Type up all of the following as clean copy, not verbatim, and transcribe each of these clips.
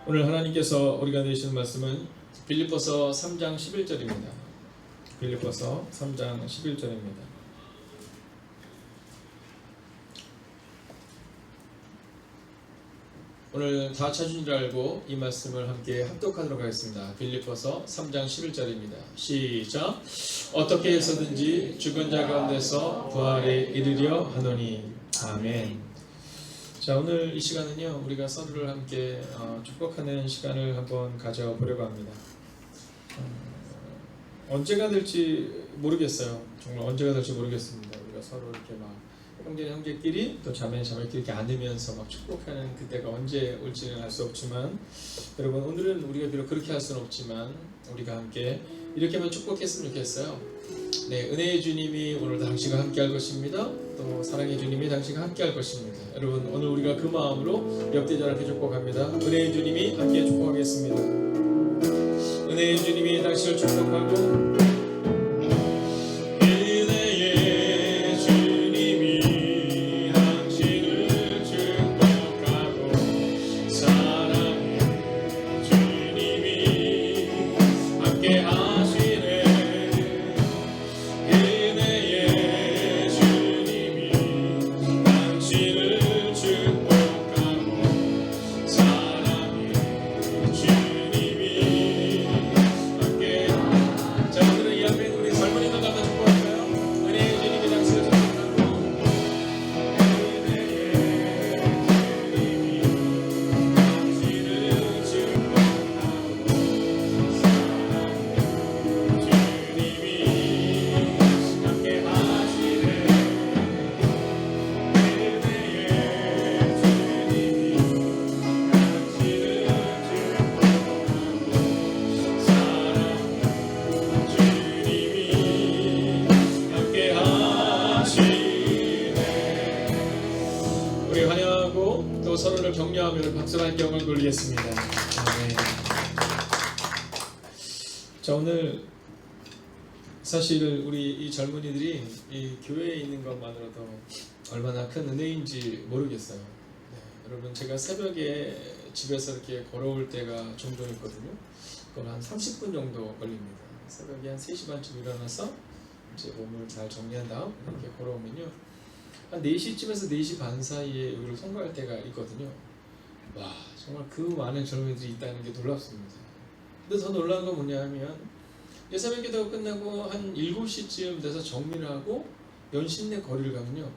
오늘 하나님께서 우리가 내시는 말씀은 빌립보서 3장 11절입니다. 빌립보서 3장 11절입니다. 오늘 다 찾은 줄 알고 이 말씀을 함께 합독하도록 하겠습니다. 빌립보서 3장 11절입니다. 시작. 어떻게 해서든지 죽은 자 가운데서 부활에 이르려 하노니. 아멘. 자, 오늘 이 시간은요, 우리가 서로를 함께 축복하는 시간을 한번 가져보려고 합니다. 언제가 될지 모르겠어요. 정말 언제가 될지 모르겠습니다. 우리가 서로 이렇게 막 형제끼리 또 자매끼리 이렇게 안으면서 막 축복하는 그때가 언제 올지는 알 수 없지만, 여러분, 오늘은 우리가 비록 그렇게 할 수는 없지만 우리가 함께 이렇게만 축복했으면 좋겠어요. 네, 은혜의 주님이 오늘도 당신과 함께 할 것입니다. 또 사랑의 주님이 당신과 함께 할 것입니다. 여러분, 오늘 우리가 그 마음으로 옆뒤자한테 축복합니다. 은혜의 주님이 함께 축복하겠습니다. 은혜의 주님이 당신을 축복하고, 서로를 격려하며 박수로 함께 영광을 돌리겠습니다. 네. 자, 오늘 사실 우리 이 젊은이들이 이 교회에 있는 것만으로도 얼마나 큰 은혜인지 모르겠어요. 네. 여러분, 제가 새벽에 집에서 이렇게 걸어올 때가 종종 있거든요. 그건 한 30분 정도 걸립니다. 새벽에 한 3시 반쯤 일어나서 이제 몸을 잘 정리한 다음 이렇게 걸어오면요, 한 4시쯤에서 4시 반 사이에 여기를 통과할 때가 있거든요. 와, 정말 그 많은 젊은이들이 있다는 게 놀랍습니다. 근데 더 놀라운 건 뭐냐면, 새벽 기도가 끝나고 한 7시쯤 돼서 정리를 하고 연신내 거리를 가면요,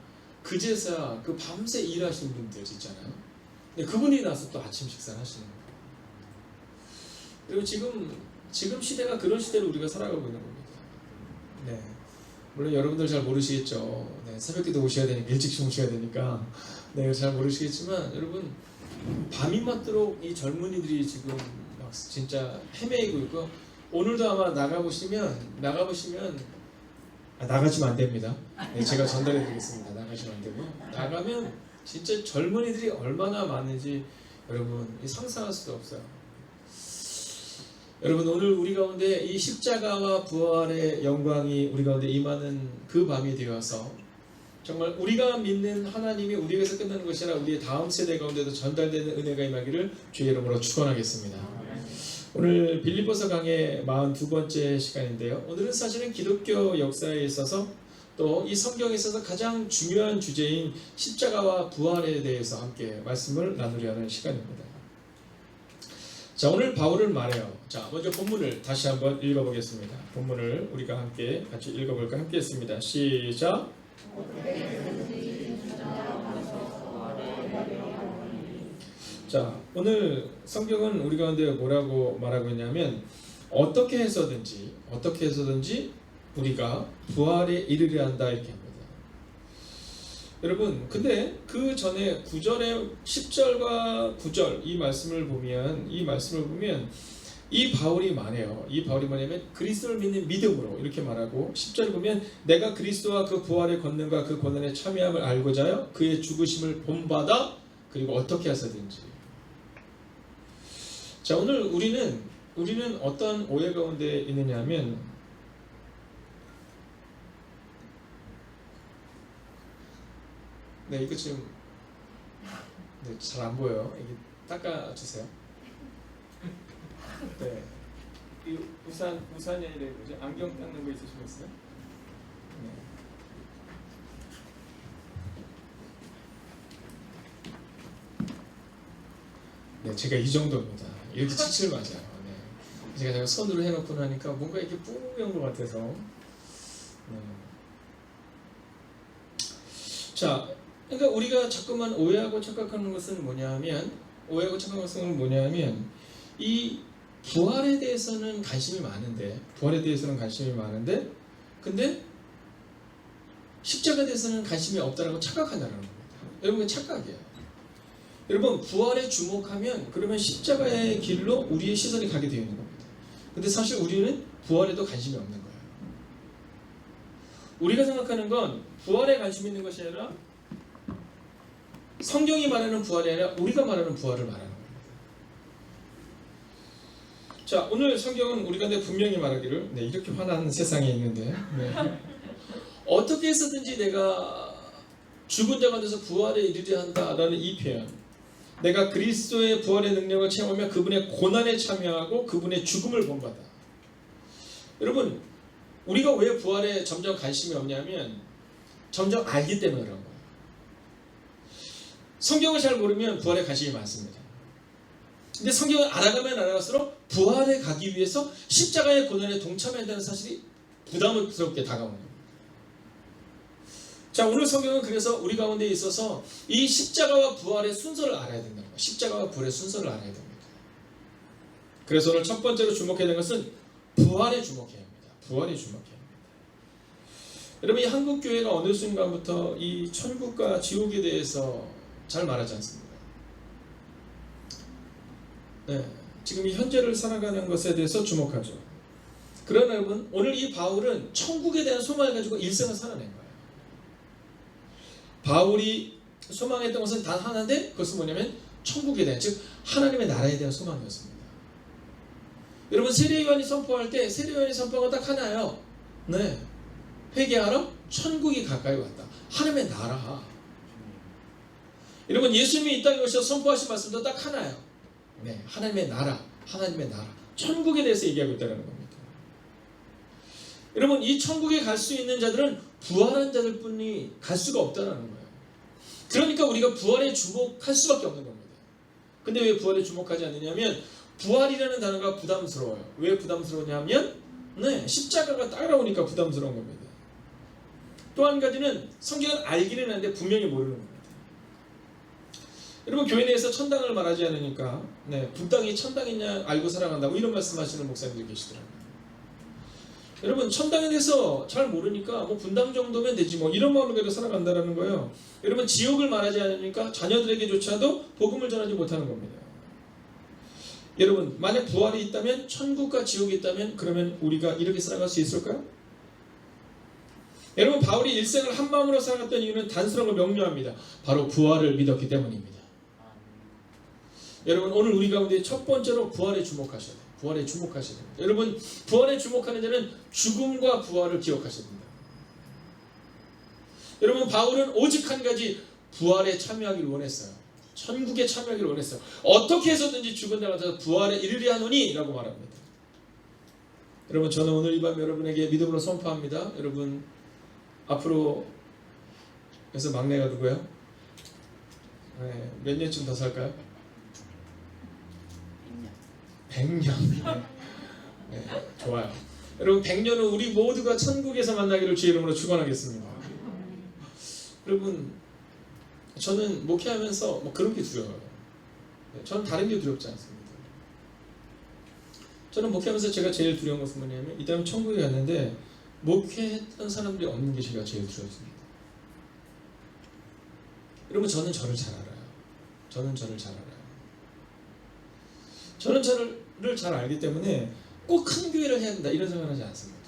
그제서야 그 밤새 일하시는 분들 있잖아요. 근데 그분이 나서 또 아침 식사를 하시는 거예요. 그리고 지금 시대가 그런 시대를 우리가 살아가고 있는 겁니다. 네. 물론 여러분들 잘 모르시겠죠. 네, 새벽기도 오셔야 되니까, 일찍 오셔야 되니까, 네, 잘 모르시겠지만, 여러분, 밤이 맞도록 이 젊은이들이 지금 막 진짜 헤매이고 있고, 오늘도 아마 나가보시면 나가시면 안 됩니다. 네, 제가 전달해드리겠습니다. 나가시면 안 되고요. 나가면 진짜 젊은이들이 얼마나 많은지 여러분 상상할 수도 없어요. 여러분, 오늘 우리 가운데 이 십자가와 부활의 영광이 우리 가운데 임하는 그 밤이 되어서 정말 우리가 믿는 하나님이 우리에게서 끝나는 것이 아니라 우리의 다음 세대 가운데도 전달되는 은혜가 임하기를 주의 이름으로 축원하겠습니다. 오늘 빌립보서 강의 42번째 시간인데요. 오늘은 사실은 기독교 역사에 있어서 또 이 성경에 있어서 가장 중요한 주제인 십자가와 부활에 대해서 함께 말씀을 나누려 하는 시간입니다. 자, 오늘 바울은 말해요. 자, 먼저 본문을 다시 한번 읽어보겠습니다. 본문을 우리가 함께 같이 읽어볼까? 함께 했습니다. 시작. 자, 오늘 성경은 우리 가운데 뭐라고 말하고 있냐면, 어떻게 해서든지 우리가 부활에 이르려 한다, 이렇게 합니다. 여러분, 근데 그 전에 9절에 10절과 9절 이 말씀을 보면 이 바울이 말해요. 이 바울이 뭐냐면 그리스도를 믿는 믿음으로 이렇게 말하고, 10절 보면 내가 그리스도와 그 부활의 권능과 그 고난에 참여함을 알고자 하여 그의 죽으심을 본받아 그리고 어떻게 하서든지. 자, 오늘 우리는 어떤 오해 가운데 있느냐 하면, 네, 이거 지금 잘 안 보여요. 이게 닦아주세요. 네. 이 우산이 아니라 뭐죠? 안경 닦는 거 있으시겠어요? 네. 네, 제가 이 정도입니다. 이렇게 칠칠 맞아요. 네. 제가 손으로 해놓고 나니까 뭔가 이렇게 뿌연 것 같아서. 네. 자, 그러니까 우리가 자꾸만 오해하고 착각하는 것은 뭐냐면, 이 부활에 대해서는 관심이 많은데, 근데 십자가에 대해서는 관심이 없다라고 착각한다는 겁니다. 여러분, 착각이에요. 여러분, 부활에 주목하면 그러면 십자가의 길로 우리의 시선이 가게 되어 있는 겁니다. 근데 사실 우리는 부활에도 관심이 없는 거예요. 우리가 생각하는 건 부활에 관심이 있는 것이 아니라 성경이 말하는 부활이 아니라 우리가 말하는 부활을 말하는 겁니다. 자, 오늘 성경은 우리 가운데 분명히 말하기를, 네, 이렇게 화난 세상에 있는데, 네. 어떻게 해서든지 내가 죽은 자 가운데서 부활에 이르려 한다라는 이 표현, 내가 그리스도의 부활의 능력을 체험하며 그분의 고난에 참여하고 그분의 죽음을 본받아. 여러분, 우리가 왜 부활에 점점 관심이 없냐면 점점 알기 때문에 그런 거예요. 성경을 잘 모르면 부활에 관심이 많습니다. 근데 성경을 알아가면 알아갈수록 부활에 가기 위해서 십자가의 고난에 동참해야 한다는 사실이 부담스럽게 다가오는 겁니다. 자, 오늘 성경은 그래서 우리 가운데 있어서 이 십자가와 부활의 순서를 알아야 된다는 거예요. 십자가와 부활의 순서를 알아야 됩니다. 그래서 오늘 첫 번째로 주목해야 되는 것은 부활에 주목해야 합니다. 부활에 주목해야 합니다. 여러분, 이 한국교회가 어느 순간부터 이 천국과 지옥에 대해서 잘 말하지 않습니다. 네, 지금 이 현재를 살아가는 것에 대해서 주목하죠. 그러나 여러분, 오늘 이 바울은 천국에 대한 소망을 가지고 일생을 살아낸 거예요. 바울이 소망했던 것은 단 하나인데 그것은 뭐냐면 천국에 대한, 즉 하나님의 나라에 대한 소망이었습니다. 여러분, 세례요한이 선포할 때 세례요한이 선포가 딱 하나예요. 네, 회개하라, 천국이 가까이 왔다. 하나님의 나라. 여러분, 예수님이 이 땅에 오셔서 선포하신 말씀도 딱 하나예요. 네, 하나님의 나라, 하나님의 나라, 천국에 대해서 얘기하고 있다는 겁니다. 여러분, 이 천국에 갈 수 있는 자들은 부활한 자들 뿐이 갈 수가 없다는 거예요. 그러니까 우리가 부활에 주목할 수밖에 없는 겁니다. 근데 왜 부활에 주목하지 않느냐면 부활이라는 단어가 부담스러워요. 왜 부담스러우냐면 네, 십자가가 따라오니까 부담스러운 겁니다. 또 한 가지는 성경을 알기는 하는데 분명히 모르는 겁니다. 여러분, 교회 내에서 천당을 말하지 않으니까 네, 분당이 천당이냐 알고 살아간다고 이런 말씀하시는 목사님들 계시더라고요. 여러분, 천당에 대해서 잘 모르니까 뭐 분당 정도면 되지 뭐 이런 마음으로 살아간다는 거예요. 여러분, 지옥을 말하지 않으니까 자녀들에게조차도 복음을 전하지 못하는 겁니다. 여러분, 만약 부활이 있다면, 천국과 지옥이 있다면 그러면 우리가 이렇게 살아갈 수 있을까요? 여러분, 바울이 일생을 한 마음으로 살아갔던 이유는 단순한 걸 명료합니다. 바로 부활을 믿었기 때문입니다. 여러분, 오늘 우리 가운데 첫 번째로 부활에 주목하셔야 돼요. 부활에 주목하셔야 됩니다. 여러분, 부활에 주목하는 자는 죽음과 부활을 기억하셔야 됩니다. 여러분, 바울은 오직 한 가지, 부활에 참여하기를 원했어요. 천국에 참여하기를 원했어요. 어떻게 해서든지 죽은 자 같아서 부활에 이르려 하노니 라고 말합니다. 여러분, 저는 오늘 이 밤 여러분에게 믿음으로 선포합니다. 여러분, 앞으로 그래서 막내가 누구예요? 네, 몇 년쯤 더 살까요? 100년. 네, 좋아요. 여러분, 100년은 우리 모두가 천국에서 만나기를 주의 이름으로 축원하겠습니다. 여러분, 저는 목회하면서 뭐 그런 게 두려워요. 저는 다른 게 두렵지 않습니다. 저는 목회하면서 제가 제일 두려운 것은 뭐냐면 이 다음 천국에 갔는데 목회했던 사람들이 없는 게 제가 제일 두렵습니다. 여러분, 저는 저를 잘 알아요. 저는 저를 잘 알아요. 저는 저를 잘 알기 때문에 꼭 큰 교회를 해야 된다 이런 생각을 하지 않습니다.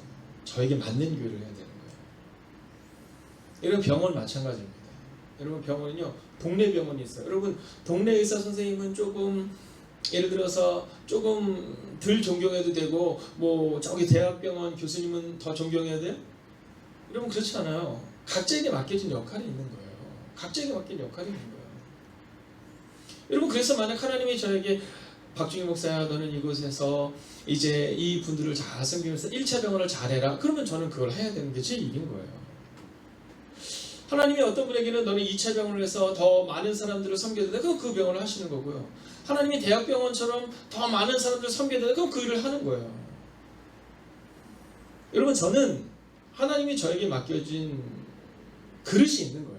저에게 맞는 교회를 해야 되는 거예요. 여러분, 병원 마찬가지입니다. 여러분, 병원은요, 동네 병원이 있어요. 여러분, 동네 의사 선생님은 조금 예를 들어서 조금 덜 존경해도 되고 뭐 저기 대학병원 교수님은 더 존경해야 돼요? 여러분, 그렇지 않아요. 각자에게 맡겨진 역할이 있는 거예요. 각자에게 맡긴 역할이 있는 거예요. 여러분, 그래서 만약 하나님이 저에게 박중희 목사야 너는 이곳에서 이제 이 분들을 잘 섬기면서 1차 병원을 잘해라. 그러면 저는 그걸 해야 되는 게 제 일인 거예요. 하나님이 어떤 분에게는 너는 2차 병원을 해서 더 많은 사람들을 섬겨야 된다. 그럼 그 병원을 하시는 거고요. 하나님이 대학병원처럼 더 많은 사람들을 섬겨야 된다. 그럼 그 일을 하는 거예요. 여러분 저는 하나님이 저에게 맡겨진 그릇이 있는 거예요.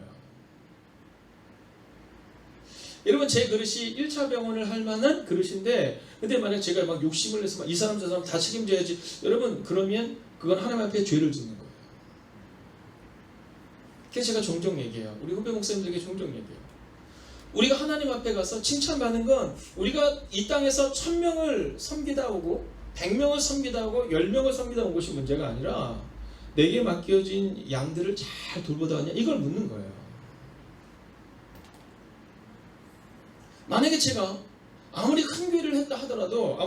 여러분 제 그릇이 1차 병원을 할 만한 그릇인데 근데 만약 제가 막 욕심을 내서 막 이 사람 저 사람 다 책임져야지 여러분 그러면 그건 하나님 앞에 죄를 짓는 거예요. 그래서 제가 종종 얘기해요. 우리 후배 목사님들에게 종종 얘기해요. 우리가 하나님 앞에 가서 칭찬받는 건 우리가 이 땅에서 1000명을 섬기다 오고 100명을 섬기다 오고 10명을 섬기다 온 것이 문제가 아니라 내게 맡겨진 양들을 잘 돌보다 왔냐 이걸 묻는 거예요. 만약에 제가 아무리 큰 교회를 했다 하더라도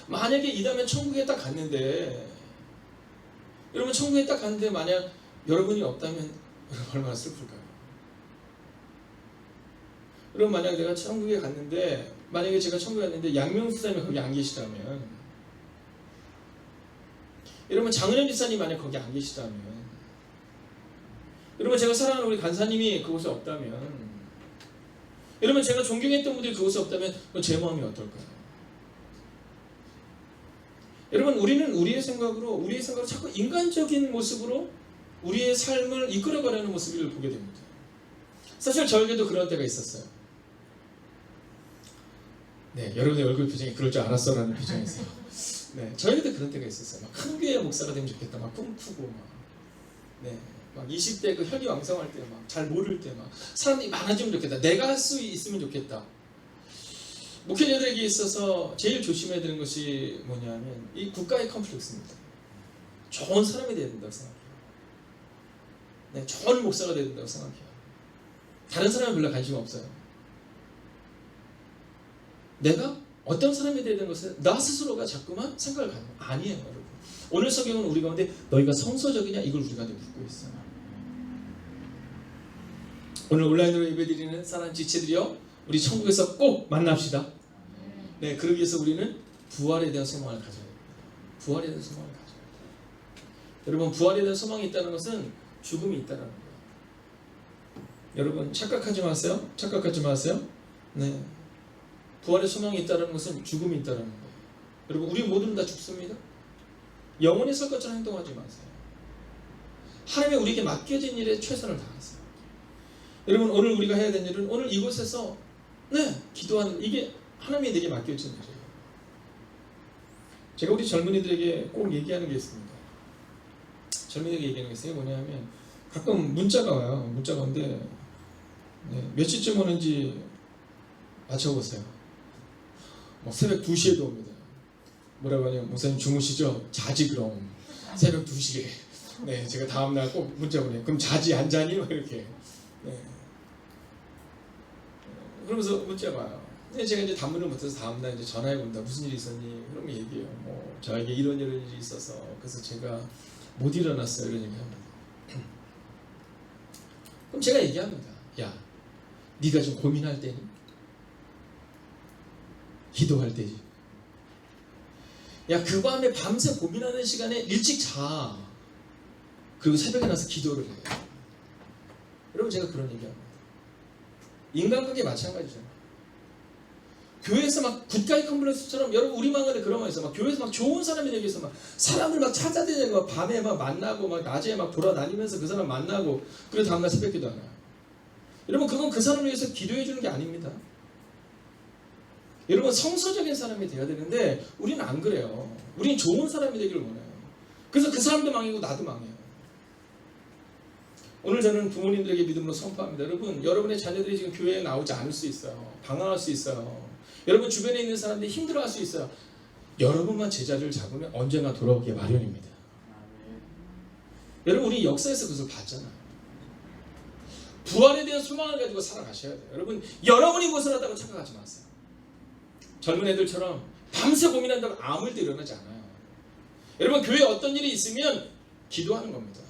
만약에 이 다음에 천국에 딱 갔는데 여러분 천국에 딱 갔는데 만약 여러분이 없다면 여러분 얼마나 슬플까요? 여러분 만약 내가 천국에 갔는데 만약에 제가 천국에 갔는데 양명수 사님이 거기 안 계시다면 여러분 장은현 지사님 만약 거기 안 계시다면 여러분 제가 사랑하는 우리 간사님이 그곳에 없다면 여러분 제가 존경했던 분들이 그곳에 없다면 제 마음이 어떨까요? 여러분 우리는 우리의 생각으로 자꾸 인간적인 모습으로 우리의 삶을 이끌어가려는 모습을 보게 됩니다. 사실 저에게도 그런 때가 있었어요. 네, 여러분의 얼굴 표정이 그럴 줄 알았어라는 표정이세요. 네, 저에게도 그런 때가 있었어요. 막 큰 교회 목사가 되면 좋겠다, 막 꿈꾸고 막 20대 그 혈기왕성할 때 막 잘 모를 때 막 사람들이 많아지면 좋겠다. 내가 할 수 있으면 좋겠다. 목회자들에게 있어서 제일 조심해야 되는 것이 뭐냐면 이 국가의 컴플렉스입니다. 좋은 사람이 되어야 된다고 생각해요. 네, 좋은 목사가 되어야 된다고 생각해요. 다른 사람은 별로 관심 없어요. 내가 어떤 사람이 되어야 되는 것은 나 스스로가 자꾸만 생각을 가는 거예요. 아니에요, 여러분. 오늘 성경은 우리 가운데 너희가 성서적이냐 이걸 우리 가운데 묻고 있어요. 오늘 온라인으로 예배드리는 사랑하는 지체들이요, 우리 천국에서 꼭 만납시다. 네, 그러기 위해서 우리는 부활에 대한 소망을 가져야 됩니다. 부활에 대한 소망을 가져야 돼요. 여러분 부활에 대한 소망이 있다는 것은 죽음이 있다는 거예요. 여러분 착각하지 마세요. 착각하지 마세요. 네, 부활의 소망이 있다는 것은 죽음이 있다는 거예요. 여러분 우리 모두는 다 죽습니다. 영원히 살 것처럼 행동하지 마세요. 하나님이 우리에게 맡겨진 일에 최선을 다하세요. 여러분 오늘 우리가 해야 되는 일은 오늘 이곳에서 기도하는 이게 하나님이 내게 맡겨진 일이에요. 제가 우리 젊은이들에게 꼭 얘기하는 게 있습니다. 젊은이들에게 얘기하는 게 있어요. 뭐냐면 가끔 문자가 와요. 문자가 오는데 며칠쯤 오는지 맞춰보세요. 새벽 2시에도 옵니다. 뭐라고 하냐면 목사님 주무시죠? 자지 그럼. 새벽 2시에. 네, 제가 다음날 꼭 문자 보내요. 그럼 자지 안 자니? 이렇게. 네. 그러면서 문자가 와요. 근데 제가 이제 단문을 못해서 다음날 이제 전화해 본다. 무슨 일이 있었니? 그러면 얘기해요. 저에게 이런 일이 있어서 그래서 제가 못 일어났어요. 이런 얘기 합니다. 그럼 제가 얘기합니다. 야, 네가 좀 고민할 때니? 기도할 때지. 야, 그 밤에 밤새 고민하는 시간에 일찍 자. 그리고 새벽에 나서 기도를 해. 여러분 제가 그런 얘기합니다. 인간관계 마찬가지잖아요. 교회에서 막 굿가이 컴플렉스처럼 여러분 우리 망가에 그런 거 있어. 막 교회에서 막 좋은 사람이 되기 위해서 막 사람을 막 찾아다니고 막 밤에 막 만나고 막 낮에 막 돌아다니면서 그 사람 만나고 그리고 다음날 새벽 기도 하나요. 여러분 그건 그 사람을 위해서 기도해 주는 게 아닙니다. 여러분 성서적인 사람이 돼야 되는데 우리는 안 그래요. 우리는 좋은 사람이 되기를 원해요. 그래서 그 사람도 망이고 나도 망해요. 오늘 저는 부모님들에게 믿음으로 선포합니다. 여러분, 여러분의 자녀들이 지금 교회에 나오지 않을 수 있어요. 방황할 수 있어요. 여러분 주변에 있는 사람들이 힘들어할 수 있어요. 여러분만 제자리를 잡으면 언젠가 돌아오기 마련입니다. 여러분 우리 역사에서 그것을 봤잖아요. 부활에 대한 소망을 가지고 살아가셔야 돼요. 여러분 여러분이 벗어났다고 착각하지 마세요. 젊은 애들처럼 밤새 고민한다고 아무 일도 일어나지 않아요. 여러분 교회에 어떤 일이 있으면 기도하는 겁니다.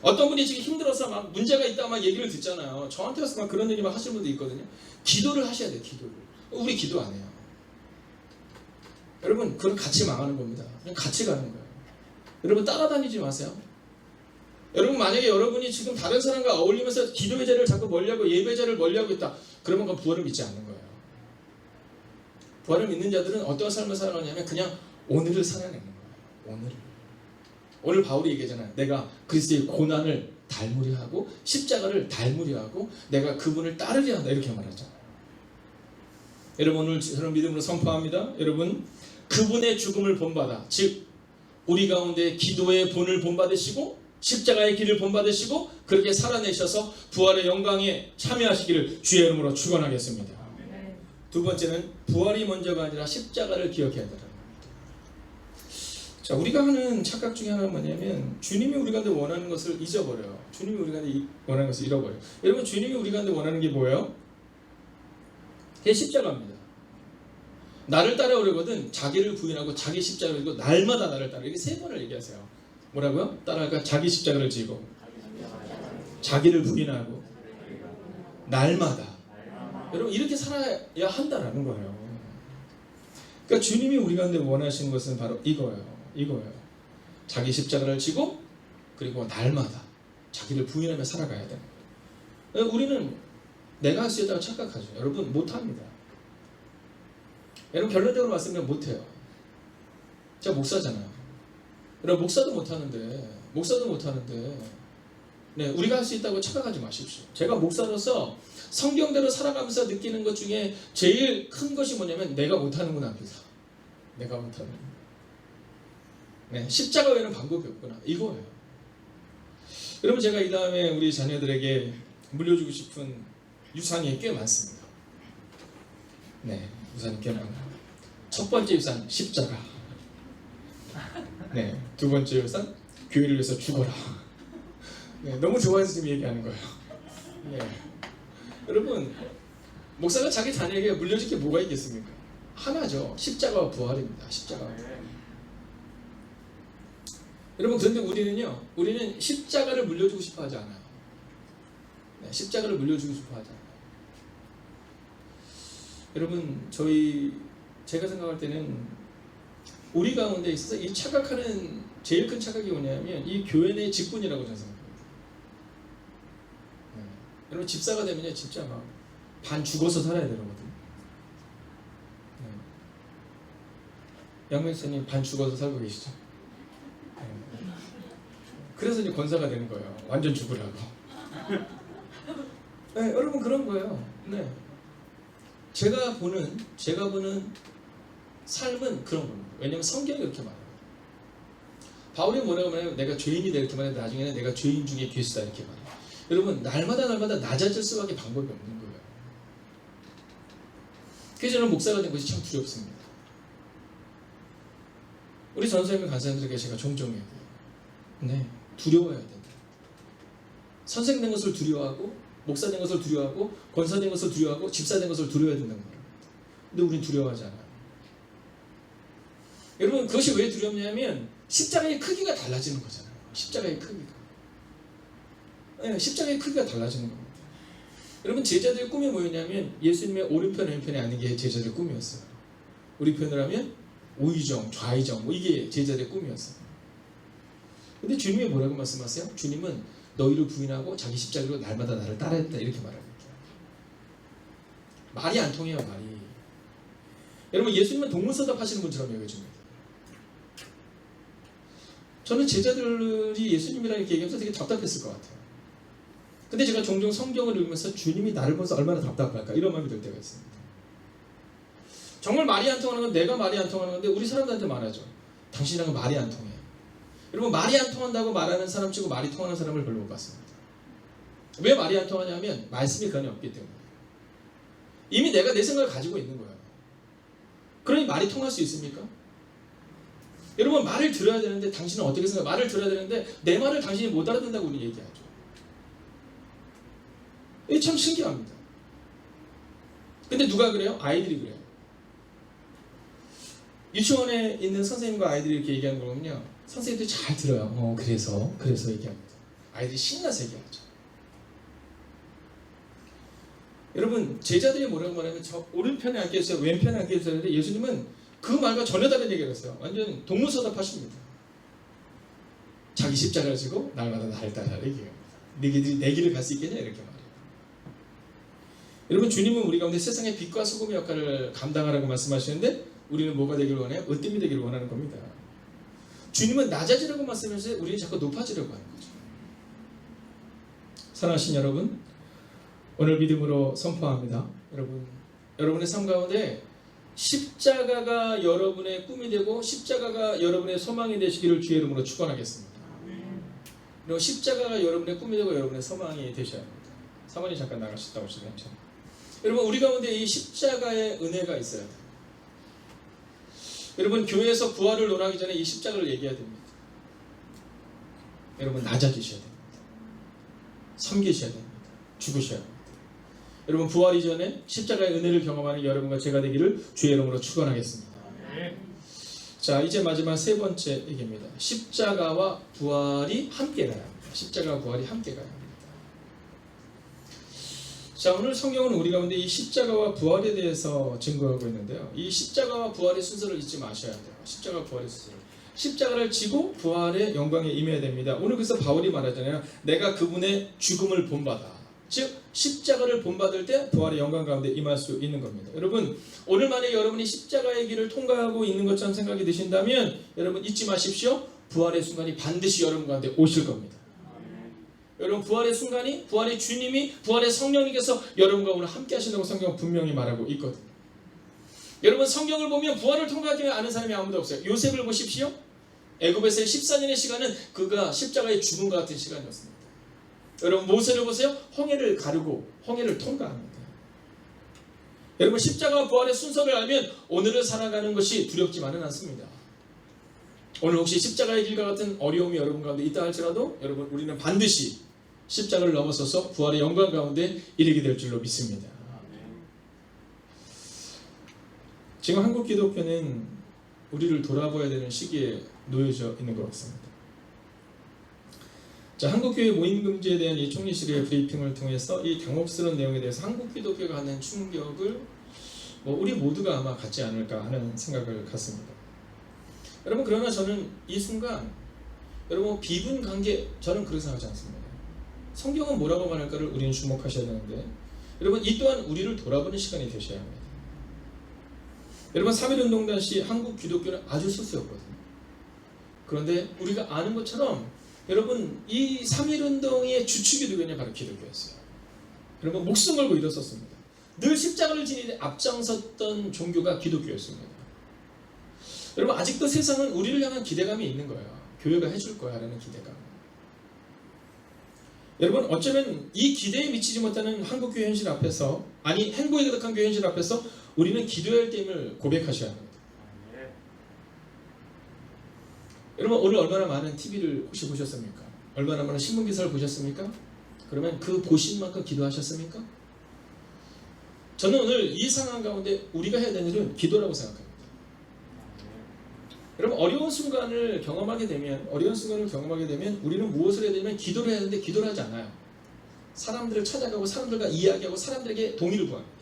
어떤 분이 지금 힘들어서 막 문제가 있다 막 얘기를 듣잖아요. 저한테 와서 막 그런 얘기 막 하시는 분도 있거든요. 기도를 하셔야 돼요. 기도를. 우리 기도 안 해요. 여러분 그건 같이 망하는 겁니다. 그냥 같이 가는 거예요. 여러분 따라다니지 마세요. 여러분 만약에 여러분이 지금 다른 사람과 어울리면서 기도의 자리를 자꾸 멀리하고 예배 자리를 멀리하고 있다. 그러면 그건 부활을 믿지 않는 거예요. 부활을 믿는 자들은 어떤 삶을 살아가냐면 그냥 오늘을 살아내는 거예요. 오늘 바울이 얘기하잖아요. 내가 그리스도의 고난을 닮으려 하고 십자가를 닮으려 하고 내가 그분을 따르려 한다 이렇게 말하잖아요. 여러분 오늘 저는 믿음으로 선포합니다. 여러분 그분의 죽음을 본받아 즉 우리 가운데 기도의 본을 본받으시고 십자가의 길을 본받으시고 그렇게 살아내셔서 부활의 영광에 참여하시기를 주의 이름으로 축원하겠습니다. 두 번째는 부활이 먼저가 아니라 십자가를 기억해야 된다. 자, 우리가 하는 착각 중에 하나는 뭐냐면 주님이 우리 가운데 원하는 것을 잊어버려요. 주님이 우리 가운데 원하는 것을 잃어버려요. 여러분 주님이 우리 가운데 원하는 게 뭐예요? 그게 십자가입니다. 나를 따라오려거든 자기를 부인하고 자기 십자가를 지고 날마다 나를 따라 이렇게 세 번을 얘기하세요. 뭐라고요? 따라가 자기 십자가를 지고 자기를 부인하고 날마다 여러분 이렇게 살아야 한다라는 거예요. 그러니까 주님이 우리 가운데 원하시는 것은 바로 이거예요. 자기 십자가를 지고 그리고 날마다 자기를 부인하며 살아가야 돼요. 우리는 내가 할 수 있다고 착각하죠. 여러분 못합니다. 여러분 결론적으로 말씀드리면 못해요. 제가 목사잖아요. 여러분 목사도 못하는데 네, 우리가 할 수 있다고 착각하지 마십시오. 제가 목사로서 성경대로 살아가면서 느끼는 것 중에 제일 큰 것이 뭐냐면 내가 못하는구나 합니다. 내가 못하는 네, 십자가 외에는 방법이 없구나 이거예요. 여러분 제가 이 다음에 우리 자녀들에게 물려주고 싶은 유산이 꽤 많습니다. 네, 유산이 꽤 많아요. 첫 번째 유산 십자가. 네, 두 번째 유산 교회를 위해서 죽어라. 네, 너무 좋아해서 지금 얘기하는 거예요. 네. 여러분 목사가 자기 자녀에게 물려줄 게 뭐가 있겠습니까? 하나죠. 십자가와 부활입니다. 십자가. 여러분 그런데 우리는 십자가를 물려주고 싶어 하지 않아요. 네, 십자가를 물려주고 싶어 하지 않아요. 여러분 제가 생각할 때는 우리 가운데 있어서 이 착각하는 제일 큰 착각이 뭐냐면 이 교회 내 직분이라고 저는 생각합니다. 네. 여러분 집사가 되면요 진짜 막 반 죽어서 살아야 되거든요. 네. 양명수님 반 죽어서 살고 계시죠? 네. 그래서 이제 권사가 되는 거예요. 완전 죽으라고. 네, 여러분 그런 거예요. 네. 제가 보는 삶은 그런 겁니다. 왜냐하면 성경이 그렇게 말해요. 바울이 뭐라고 말해요? 내가 죄인이 될 때만 나중에는 내가 죄인 중에 괴수다 이렇게 말해요. 여러분 날마다 낮아질 수밖에 방법이 없는 거예요. 그래서 저는 목사가 된 것이 참 두렵습니다. 우리 전선생님 간사님들에게 제가 종종 얘기해요. 네, 두려워야 된다. 선생 된 것을 두려워하고 목사 된 것을 두려워하고 권사 된 것을 두려워하고 집사 된 것을 두려워해야 된다는 거예요. 근데 우린 두려워하지 않아요. 여러분 그것이 왜 두렵냐면 십자가의 크기가 달라지는 거잖아요. 십자가의 크기가. 네, 십자가의 크기가 달라지는 겁니다. 여러분 제자들의 꿈이 뭐였냐면 예수님의 오른편 왼편에 앉는 게 제자들의 꿈이었어요. 우리 편으로 하면 우의정, 좌의정 이게 제자들의 꿈이었어요. 근데 주님이 뭐라고 말씀하세요? 주님은 너희를 부인하고 자기 십자가로 날마다 나를 따라했다 이렇게 말합니다. 말이 안 통해요. 말이. 여러분 예수님은 동문서답 하시는 분처럼 여겨집니다. 저는 제자들이 예수님이랑 이렇게 얘기하면서 되게 답답했을 것 같아요. 근데 제가 종종 성경을 읽으면서 주님이 나를 보면서 얼마나 답답할까 이런 마음이 들 때가 있습니다. 정말 말이 안 통하는 건 내가 말이 안 통하는 건데 우리 사람들한테 말하죠. 당신이랑은 말이 안 통해. 여러분 말이 안 통한다고 말하는 사람 치고 말이 통하는 사람을 별로 못 봤습니다. 왜 말이 안 통하냐면 말씀이 그 안에 없기 때문에. 이미 내가 내 생각을 가지고 있는 거예요. 그러니 말이 통할 수 있습니까? 여러분 말을 들어야 되는데 당신은 어떻게 생각해요? 말을 들어야 되는데 내 말을 당신이 못 알아듣는다고 우리 얘기하죠. 이게 참 신기합니다. 근데 누가 그래요? 아이들이 그래요. 유치원에 있는 선생님과 아이들이 이렇게 얘기하는 거 보면요. 선생님들이 잘 들어요. 그래서 얘기합니다. 아이들이 신나서 얘기하죠. 여러분 제자들이 뭐라고 말하면 저 오른편에 앉게 해주세요, 왼편에 앉게 해주세요. 근데 예수님은 그 말과 전혀 다른 얘기를 했어요. 완전 동문서답하십니다. 자기 십자가를 지고 날마다 나를 따라 얘기합니다. 너희들이 내 길을 갈 수 있겠냐 이렇게 말해요. 여러분 주님은 우리 가운데 세상의 빛과 소금의 역할을 감당하라고 말씀하시는데 우리는 뭐가 되기를 원해요? 으뜸이 되기를 원하는 겁니다. 주님은 낮아지라고 말씀하시는데 우리는 자꾸 높아지려고 하는 거죠. 사랑하신 여러분, 오늘 믿음으로 선포합니다. 여러분의 삶 가운데 십자가가 여러분의 꿈이 되고 십자가가 여러분의 소망이 되시기를 주의 이름으로 축원하겠습니다. 그리고 십자가가 여러분의 꿈이 되고 여러분의 소망이 되셔야 합니다. 사모님 잠깐 나가셨다 오시면 괜찮아요. 여러분 우리 가운데 이 십자가의 은혜가 있어야 돼요. 여러분 교회에서 부활을 논하기 전에 이 십자가를 얘기해야 됩니다. 여러분 낮아지셔야 됩니다. 섬기셔야 됩니다. 죽으셔야 됩니다. 여러분 부활 이전에 십자가의 은혜를 경험하는 여러분과 제가 되기를 주의 이름으로 축원하겠습니다. 자 이제 마지막 세 번째 얘기입니다. 십자가와 부활이 함께 가야 합니다. 십자가와 부활이 함께 가야 합니다. 자 오늘 성경은 우리 가운데 이 십자가와 부활에 대해서 증거하고 있는데요. 이 십자가와 부활의 순서를 잊지 마셔야 돼요. 십자가와 부활의 순서를. 십자가를 지고 부활의 영광에 임해야 됩니다. 오늘 그래서 바울이 말하잖아요. 내가 그분의 죽음을 본받아. 즉 십자가를 본받을 때 부활의 영광 가운데 임할 수 있는 겁니다. 여러분 오늘 만에 여러분이 십자가의 길을 통과하고 있는 것처럼 생각이 드신다면 여러분 잊지 마십시오. 부활의 순간이 반드시 여러분 가운데 오실 겁니다. 여러분 부활의 순간이 부활의 주님이 부활의 성령님께서 여러분과 오늘 함께 하신다고 성경은 분명히 말하고 있거든요. 여러분 성경을 보면 부활을 통과하지 않은 사람이 아무도 없어요. 요셉을 보십시오. 애굽에서의 14년의 시간은 그가 십자가의 죽음과 같은 시간이었습니다. 여러분 모세를 보세요. 홍해를 가르고 홍해를 통과합니다. 여러분 십자가와 부활의 순서를 알면 오늘을 살아가는 것이 두렵지만은 않습니다. 오늘 혹시 십자가의 길과 같은 어려움이 여러분 가운데 있다 할지라도 여러분 우리는 반드시 십자가를 넘어서서 부활의 영광 가운데 이르게 될 줄로 믿습니다. 지금 한국 기독교는 우리를 돌아봐야 되는 시기에 놓여져 있는 것 같습니다. 자, 한국교회 모임금지에 대한 이 총리실의 브리핑을 통해서 이 당혹스러운 내용에 대해서 한국 기독교가 하는 충격을 우리 모두가 아마 갖지 않을까 하는 생각을 갖습니다. 여러분 그러나 저는 이 순간 여러분 비분 관계 저는 그렇게 생각하지 않습니다. 성경은 뭐라고 말할까를 우리는 주목하셔야 되는데 여러분 이 또한 우리를 돌아보는 시간이 되셔야 합니다. 여러분 3.1운동 당시 한국 기독교는 아주 소수였거든요. 그런데 우리가 아는 것처럼 여러분 이 3.1운동의 주축이 누구냐 바로 기독교였어요. 여러분 목숨 걸고 일었었습니다. 늘 십자가를 지니는 앞장섰던 종교가 기독교였습니다. 여러분 아직도 세상은 우리를 향한 기대감이 있는 거예요. 교회가 해줄 거야 라는 기대감. 여러분 어쩌면 이 기대에 미치지 못하는 한국교회 현실 앞에서 아니 행복에 가득한 교회 현실 앞에서 우리는 기도해야 할 때임을 고백하셔야 합니다. 여러분 오늘 얼마나 많은 TV를 혹시 보셨습니까? 얼마나 많은 신문기사를 보셨습니까? 그러면 그 보신 만큼 기도하셨습니까? 저는 오늘 이 상황 가운데 우리가 해야 되는 일은 기도라고 생각합니다. 여러분 어려운 순간을 경험하게 되면 우리는 무엇을 해야 되냐면 기도를 해야 되는데 기도를 하지 않아요. 사람들을 찾아가고 사람들과 이야기하고 사람들에게 동의를 구합니다.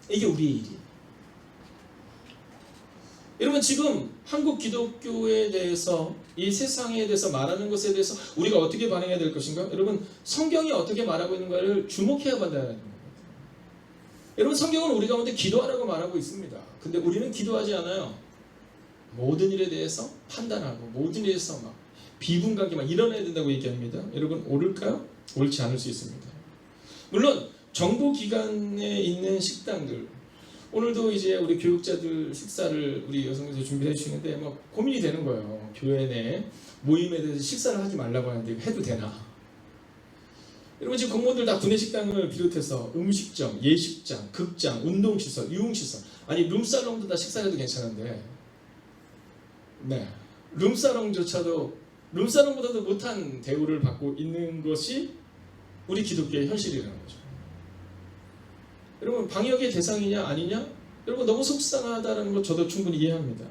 이게 우리의 일이에요. 여러분 지금 한국 기독교에 대해서 이 세상에 대해서 말하는 것에 대해서 우리가 어떻게 반응해야 될 것인가? 여러분 성경이 어떻게 말하고 있는가를 주목해야 한다는 겁니다. 여러분 성경은 우리 가운데 기도하라고 말하고 있습니다. 근데 우리는 기도하지 않아요. 모든 일에 대해서 판단하고 모든 일에 대해서 막 비분관계 막 일어나야 된다고 얘기합니다. 여러분 옳을까요? 옳지 않을 수 있습니다. 물론 정보기관에 있는 식당들 오늘도 이제 우리 교육자들 식사를 우리 여성에서 준비해 주시는데 막 고민이 되는 거예요. 교회 내 모임에 대해서 식사를 하지 말라고 하는데 해도 되나? 여러분 지금 공무원들 다 구내식당을 비롯해서 음식점, 예식장, 극장, 운동시설, 유흥시설 아니 룸살롱도 다 식사해도 괜찮은데 네 룸살롱보다도 못한 대우를 받고 있는 것이 우리 기독교의 현실이라는 거죠. 여러분 방역의 대상이냐 아니냐? 여러분 너무 속상하다는 거 저도 충분히 이해합니다.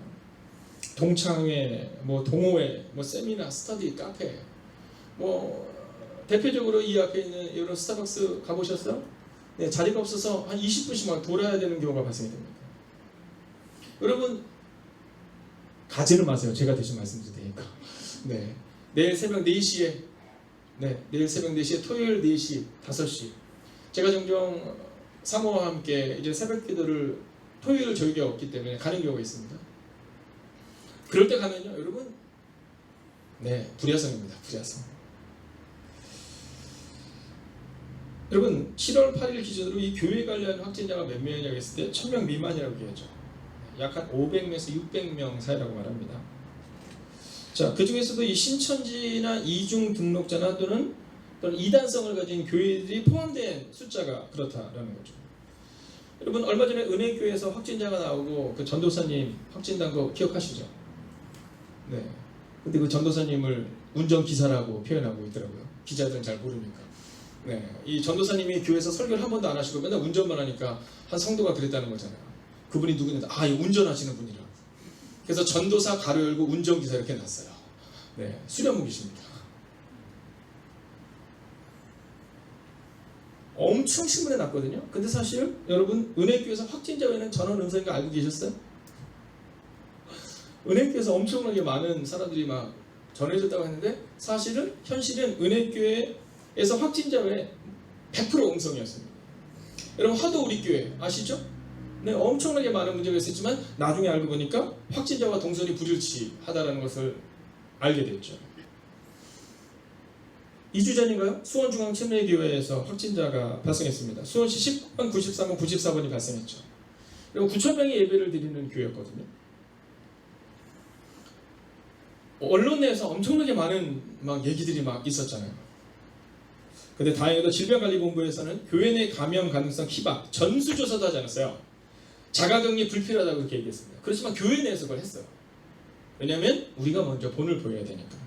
동창회, 동호회, 세미나, 스터디, 카페 대표적으로 이 앞에 있는 여러분 스타벅스 가보셨어요? 네, 자리가 없어서 한 20분씩 막 돌아야 되는 경우가 발생이 됩니다. 여러분 가지는 마세요. 제가 대신 말씀드릴 테니까. 네, 내일 새벽 4시에 내일 새벽 4시에 토요일 4시, 5시 제가 종종 사모와 함께 이제 새벽 기도를 토요일 저녁에 없기 때문에 가는 경우가 있습니다. 그럴 때 가면요, 여러분, 불야성입니다. 불야성. 여러분, 7월 8일 기준으로 이 교회 관련 확진자가 몇 명이냐고 했을 때 1000명 미만이라고 얘기하죠. 약 한 500명에서 600명 사이라고 말합니다. 자, 그 중에서도 이 신천지나 이중 등록자나 또는 이단성을 가진 교회들이 포함된 숫자가 그렇다라는 거죠. 여러분, 얼마 전에 은혜교회에서 확진자가 나오고 그 전도사님 확진된 거 기억하시죠? 네. 근데 그 전도사님을 운전기사라고 표현하고 있더라고요. 기자들은 잘 모르니까. 네. 이 전도사님이 교회에서 설교를 한 번도 안 하시고 맨날 운전만 하니까 한 성도가 그랬다는 거잖아요. 그분이 누구냐? 아, 이 운전하시는 분이라. 그래서 전도사 가로 열고 운전기사 이렇게 놨어요. 네. 수련무기십니다. 엄청 신문에 났거든요. 근데 사실 여러분, 은혜교회에서 확진자 외에는 전원 음성인 거 알고 계셨어요? 은혜교회에서 엄청나게 많은 사람들이 막 전해졌다고 했는데 사실은 현실은 은혜교회에서 확진자 외에 100% 음성이었습니다. 여러분, 화도 우리 교회 아시죠? 네, 엄청나게 많은 문제가 있었지만 나중에 알고 보니까 확진자와 동선이 불일치하다는 것을 알게 됐죠. 2주 전인가요? 수원중앙침례교회에서 확진자가 발생했습니다. 수원시 19번, 93번, 94번이 발생했죠. 그리고 9,000명이 예배를 드리는 교회였거든요. 언론 내에서 엄청나게 많은 얘기들이 있었잖아요. 근데 다행히도 질병관리본부에서는 교회 내 감염 가능성 희박 전수조사도 하지 않았어요. 자가격리 불필요하다고 그렇게 얘기했습니다. 그렇지만 교회 내에서 그걸 했어요. 왜냐하면 우리가 먼저 본을 보여야 되니까.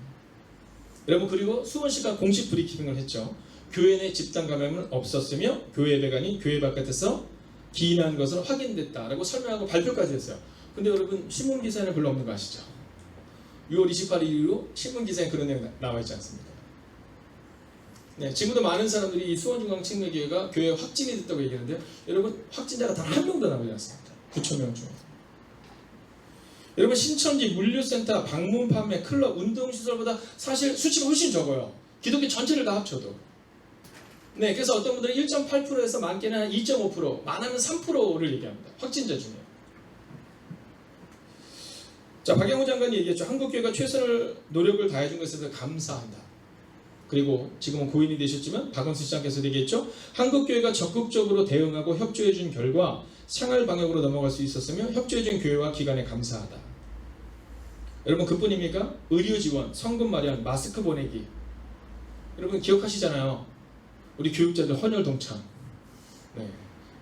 여러분, 그리고 수원시가 공식 브리핑을 했죠. 교회 내 집단 감염은 없었으며 교회 예배가 아닌 교회 바깥에서 기인한 것으로 확인됐다라고 설명하고 발표까지 했어요. 근데 여러분, 신문기사에는 별로 없는 거 아시죠? 6월 28일 이후 신문기사에 그런 내용 나와 있지 않습니다. 네, 지금도 많은 사람들이 이 수원중앙침례교회가 교회에 확진이 됐다고 얘기하는데 여러분, 확진자가 단 한 명도 나오지 않습니다. 9,000명 중에. 여러분, 신천지, 물류센터, 방문 판매, 클럽, 운동시설보다 사실 수치가 훨씬 적어요. 기독교 전체를 다 합쳐도. 네, 그래서 어떤 분들은 1.8%에서 많게는 한 2.5%, 많으면 3%를 얘기합니다. 확진자 중에. 자, 박영호 장관이 얘기했죠. 한국교회가 최선을 노력을 다해준 것에 대해서 감사한다. 그리고 지금은 고인이 되셨지만 박원순 시장께서 얘기했죠. 한국교회가 적극적으로 대응하고 협조해준 결과 생활 방역으로 넘어갈 수 있었으며 협조해준 교회와 기관에 감사하다. 여러분, 그뿐입니까? 의료 지원, 성금 마련, 마스크 보내기. 여러분 기억하시잖아요. 우리 교육자들 헌혈 동참. 네.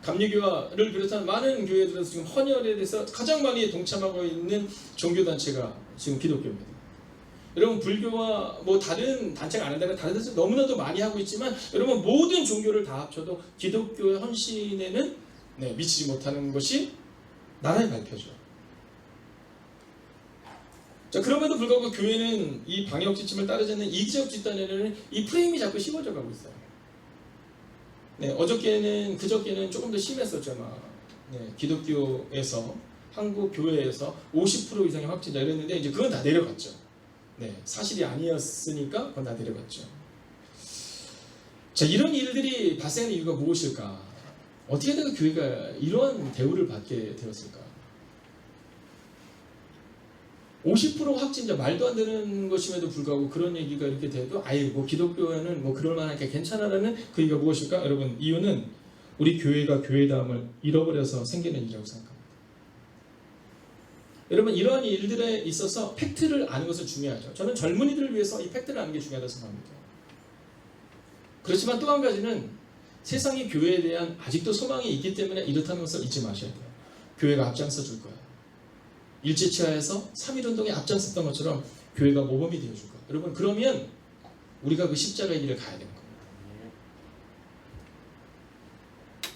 감리교회를 비롯한 많은 교회들에서 지금 헌혈에 대해서 가장 많이 동참하고 있는 종교단체가 지금 기독교입니다. 여러분, 불교와 다른 단체가 안 한다면 다른 데서 너무나도 많이 하고 있지만 여러분, 모든 종교를 다 합쳐도 기독교의 헌신에는 미치지 못하는 것이 나라의 발표죠. 자, 그럼에도 불구하고 교회는 이 방역 지침을 따르지 않는 이기적 집단에는 이 프레임이 자꾸 씌워져 가고 있어요. 네, 그저께는 조금 더 심했었죠. 기독교에서, 한국 교회에서 50% 이상의 확진자 이랬는데 이제 그건 다 내려갔죠. 네, 사실이 아니었으니까 그건 다 내려갔죠. 자, 이런 일들이 발생하는 이유가 무엇일까? 어떻게 해야 교회가 이러한 대우를 받게 되었을까? 50% 확진자, 말도 안 되는 것임에도 불구하고 그런 얘기가 이렇게 돼도 기독교에는 그럴 만하니까 괜찮아라는 그 이유가 무엇일까? 여러분, 이유는 우리 교회가 교회다움을 잃어버려서 생기는 일이라고 생각합니다. 여러분, 이러한 일들에 있어서 팩트를 아는 것은 중요하죠. 저는 젊은이들을 위해서 이 팩트를 아는 게 중요하다고 생각합니다. 그렇지만 또 한 가지는 세상이 교회에 대한 아직도 소망이 있기 때문에 이렇다는 것을 잊지 마셔야 돼요. 교회가 앞장서 줄 거예요. 일제치하에서 3.1운동에 앞장섰던 것처럼 교회가 모범이 되어줄 거예요. 여러분, 그러면 우리가 그 십자가의 길을 가야 되는 겁니다.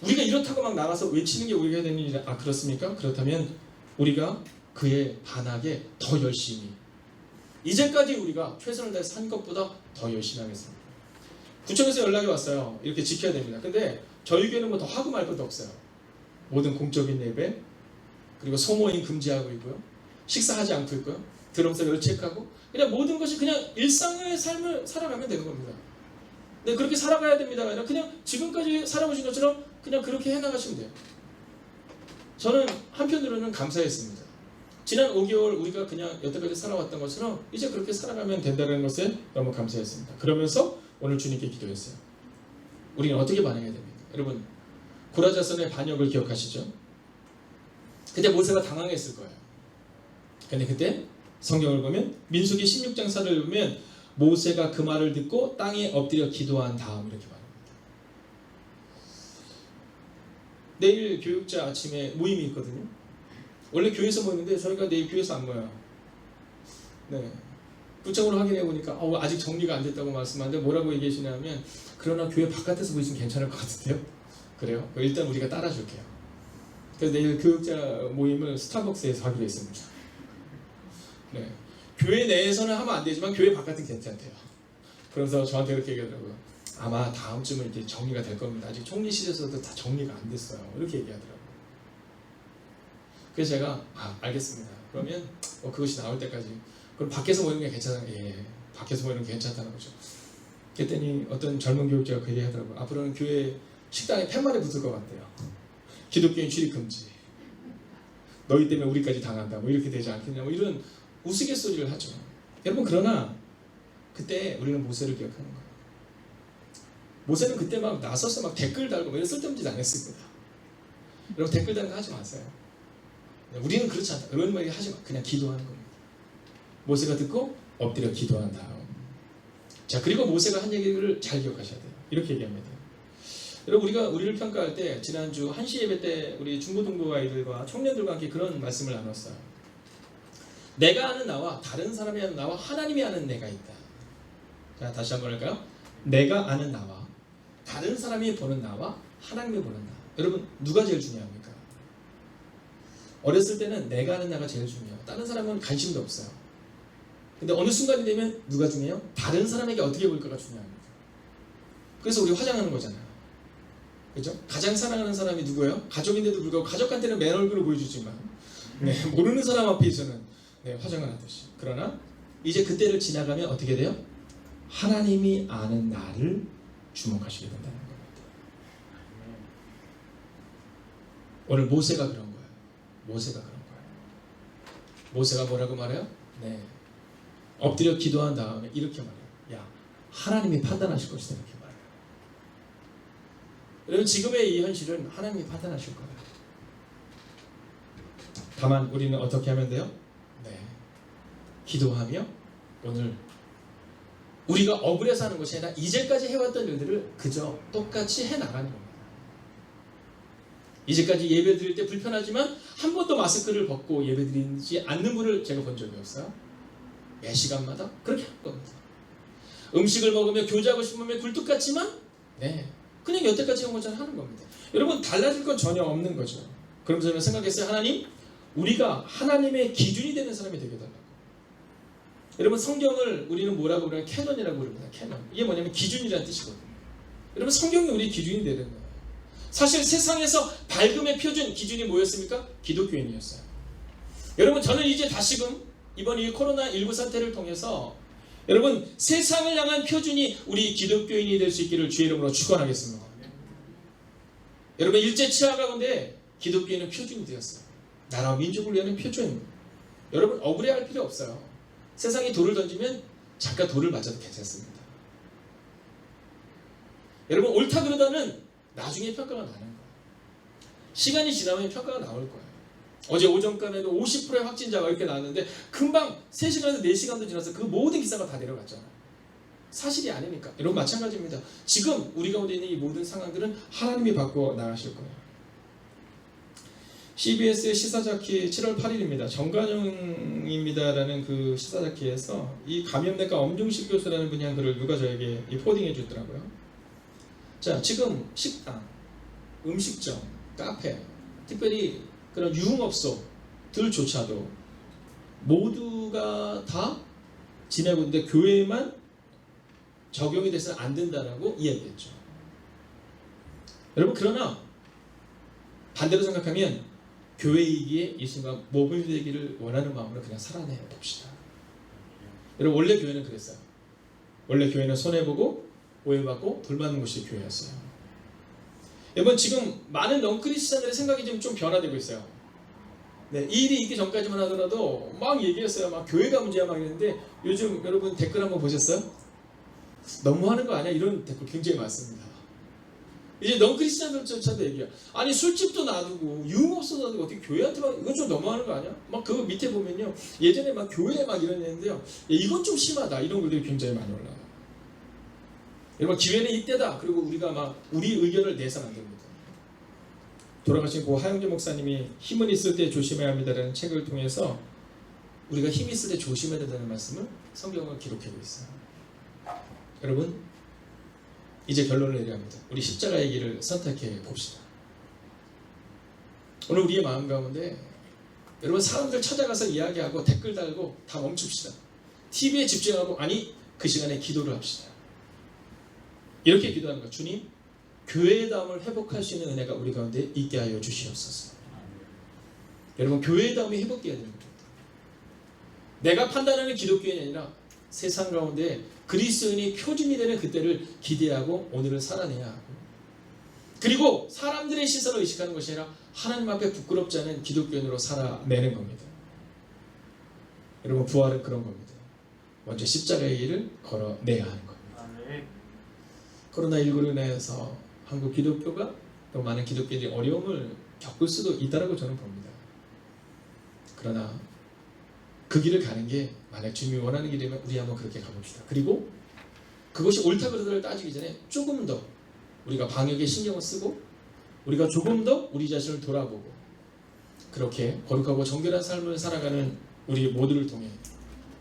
우리가 이렇다고 나가서 외치는 게 우리가 해야 되는 일이라, 그렇습니까? 그렇다면 우리가 그에 반하게 더 열심히, 이제까지 우리가 최선을 다해서 한 것보다 더 열심히 하겠습니다. 구청에서 연락이 왔어요. 이렇게 지켜야 됩니다. 근데 저희 교회는 뭐 더 하고 말 것도 없어요. 모든 공적인 예배, 그리고 소모임 금지하고 있고요. 식사하지 않고 있고요. 드럼소리를 체크하고 그냥 모든 것이 그냥 일상의 삶을 살아가면 되는 겁니다. 네, 그렇게 살아가야 됩니다가 아니라 그냥 지금까지 살아오신 것처럼 그냥 그렇게 해나가시면 돼요. 저는 한편으로는 감사했습니다. 지난 5개월 우리가 그냥 여태까지 살아왔던 것처럼 이제 그렇게 살아가면 된다는 것에 너무 감사했습니다. 그러면서 오늘 주님께 기도했어요. 우리는 어떻게 반응해야 됩니까? 여러분, 고라자손의 반역을 기억하시죠? 그때 모세가 당황했을 거예요. 근데 그때 성경을 보면 민수기 16장 4절을 보면 모세가 그 말을 듣고 땅에 엎드려 기도한 다음 이렇게 말합니다. 내일 교육자 아침에 모임이 있거든요. 원래 교회에서 모이는데 저희가 내일 교회에서 안 모여요. 네. 구청으로 확인해 보니까 아직 정리가 안 됐다고 말씀하는데 뭐라고 얘기하시냐면 그러나 교회 바깥에서 보시면 괜찮을 것 같은데요. 그래요? 일단 우리가 따라줄게요. 그래서 내일 교육자 모임을 스타벅스에서 하기로 했습니다. 네. 교회 내에서는 하면 안 되지만 교회 바깥은 괜찮대요. 그래서 저한테 그렇게 얘기하더라고요. 아마 다음 주면 이제 정리가 될 겁니다. 아직 총리실에서도 다 정리가 안 됐어요. 이렇게 얘기하더라고요. 그래서 제가 알겠습니다. 그러면 그것이 나올 때까지 그럼 밖에서 모이는 게 괜찮아요. 예, 밖에서 모이는 게 괜찮다는 거죠. 그랬더니 어떤 젊은 교육자가 그 얘기 하더라고요. 앞으로는 교회 식당에 팻말이 붙을 것 같대요. 기독교인 출입 금지. 너희 때문에 우리까지 당한다. 뭐 이렇게 되지 않겠냐. 뭐 이런 우스갯소리를 하죠. 여러분, 그러나 그때 우리는 모세를 기억하는 거예요. 모세는 그때 막 나서서 막 댓글 달고 뭐 이런 쓸데없는 짓 안 했습니다. 여러분, 댓글 달는 거 하지 마세요. 우리는 그렇지 않다. 그런 말 하지 마. 그냥 기도하는 겁니다. 모세가 듣고 엎드려 기도한 다음. 자, 그리고 모세가 한 얘기를 잘 기억하셔야 돼요. 이렇게 얘기합니다. 여러분, 우리가 우리를 평가할 때 지난주 1시 예배 때 우리 중고등부 아이들과 청년들과 함께 그런 말씀을 나눴어요. 내가 아는 나와 다른 사람이 아는 나와 하나님이 아는 내가 있다. 자, 다시 한번 할까요? 내가 아는 나와 다른 사람이 보는 나와 하나님이 보는 나. 여러분, 누가 제일 중요합니까? 어렸을 때는 내가 아는 나가 제일 중요해요. 다른 사람은 관심도 없어요. 근데 어느 순간이 되면 누가 중요해요? 다른 사람에게 어떻게 보일까가 중요합니다. 그래서 우리 화장하는 거잖아요. 그죠? 가장 사랑하는 사람이 누구예요? 가족인데도 불구하고 가족한테는 맨 얼굴을 보여주지만 모르는 사람 앞에서는 화장을 하듯이. 그러나 이제 그때를 지나가면 어떻게 돼요? 하나님이 아는 나를 주목하시게 된다는 겁니다. 오늘 모세가 그런 거예요. 모세가 그런 거예요. 모세가 뭐라고 말해요? 엎드려 기도한 다음에 이렇게 말해요. 야, 하나님이 판단하실 것이다. 이렇게 말해요. 여러분, 지금의 이 현실은 하나님이 판단하실 거예요. 다만 우리는 어떻게 하면 돼요? 기도하며 오늘 우리가 억울해서 하는 것이 아니라 이제까지 해왔던 일들을 그저 똑같이 해나가는 겁니다. 이제까지 예배 드릴 때 불편하지만 한 번도 마스크를 벗고 예배 드리지 않는 분을 제가 본 적이 없어요. 매 시간마다 그렇게 할 겁니다. 음식을 먹으며 교제하고 싶으면 굴뚝 같지만 그냥 여태까지 한 것처럼 하는 겁니다. 여러분, 달라질 건 전혀 없는 거죠. 그러면서 저는 생각했어요. 하나님, 우리가 하나님의 기준이 되는 사람이 되게 달라고. 여러분, 성경을 우리는 뭐라고 그러냐? 캐논이라고 그럽니다. 캐논. 이게 뭐냐면 기준이라는 뜻이거든요. 여러분, 성경이 우리 기준이 되는 거예요. 사실 세상에서 밝음의 표준 기준이 뭐였습니까? 기독교인이었어요. 여러분, 저는 이제 다시금 이번 이 코로나19 사태를 통해서 여러분, 세상을 향한 표준이 우리 기독교인이 될 수 있기를 주의 이름으로 축원하겠습니다. 여러분, 일제 치하 가운데 기독교인은 표준이 되었어요. 나라와 민족을 위한 표준. 여러분, 억울해할 필요 없어요. 세상이 돌을 던지면 잠깐 돌을 맞아도 괜찮습니다. 여러분, 옳다 그러다는 나중에 평가가 나는 거예요. 시간이 지나면 평가가 나올 거예요. 어제 오전간에도 50%의 확진자가 이렇게 나왔는데 금방 3시간에서 4시간도 지나서 그 모든 기사가 다 내려갔잖아요. 사실이 아니니까. 여러분, 마찬가지입니다. 지금 우리 가운데 있는 이 모든 상황들은 하나님이 바꿔 나가실 거예요. CBS 시사자키 7월 8일입니다. 정관용입니다라는 그 시사자키에서 이 감염내과 엄중식 교수라는 분이 한 글을 누가 저에게 포딩해 주더라고요. 자, 지금 식당, 음식점, 카페, 특별히 그런 유흥업소들조차도 모두가 다 지내고 있는데 교회만 적용이 돼서는 안 된다라고 이야기했죠. 여러분, 그러나 반대로 생각하면 교회이기에 이 순간 몸을 되기를 원하는 마음으로 그냥 살아내 봅시다. 여러분, 원래 교회는 그랬어요. 원래 교회는 손해보고 오해받고 돌맞는 곳이 교회였어요. 여러분, 지금 많은 넌크리스찬들의 생각이 좀 변화되고 있어요. 네, 이 일이 있기 전까지만 하더라도 막 얘기했어요. 막 교회가 문제야 막 이랬는데, 요즘 여러분 댓글 한번 보셨어요? 너무하는 거 아니야? 이런 댓글 굉장히 많습니다. 이제 넌크리스찬들조차도 얘기해요. 아니, 술집도 놔두고 유흥업소도 놔두고 어떻게 교회한테만, 이건 좀 너무하는 거 아니야? 막 그 밑에 보면요, 예전에 막 교회에 막 이런 얘기인데요, 이건 좀 심하다, 이런 글들이 굉장히 많이 올라와요. 여러분, 기회는 이때다. 그리고 우리가 막 우리 의견을 내서는 안 됩니다. 돌아가신 고 하영재 목사님이 힘은 있을 때 조심해야 합니다라는 책을 통해서 우리가 힘이 있을 때 조심해야 된다는 말씀을 성경을 기록하고 있어요. 여러분, 이제 결론을 내려야 합니다. 우리 십자가의 길을 선택해 봅시다. 오늘 우리의 마음 가운데 여러분, 사람들 찾아가서 이야기하고 댓글 달고 다 멈춥시다. TV에 집중하고, 아니, 그 시간에 기도를 합시다. 이렇게 기도하는 거. 주님, 교회다움을 회복할 수 있는 은혜가 우리 가운데 있게 하여 주시옵소서. 여러분, 교회다움이 회복돼야 됩니다. 내가 판단하는 기독교인이 아니라 세상 가운데 그리스도인이 표준이 되는 그때를 기대하고 오늘을 살아내야 하고, 그리고 사람들의 시선을 의식하는 것이 아니라 하나님 앞에 부끄럽지 않은 기독교인으로 살아내는 겁니다. 여러분, 부활은 그런 겁니다. 먼저 십자가의 길을 걸어내야 하는 겁니다. 코로나19로 인해서 한국 기독교가 또 많은 기독교인들이 어려움을 겪을 수도 있다고 저는 봅니다. 그러나 그 길을 가는 게 만약 주님이 원하는 길이면 우리 한번 그렇게 가봅시다. 그리고 그것이 옳다 그르다를 따지기 전에 조금 더 우리가 방역에 신경을 쓰고, 우리가 조금 더 우리 자신을 돌아보고, 그렇게 거룩하고 정결한 삶을 살아가는 우리 모두를 통해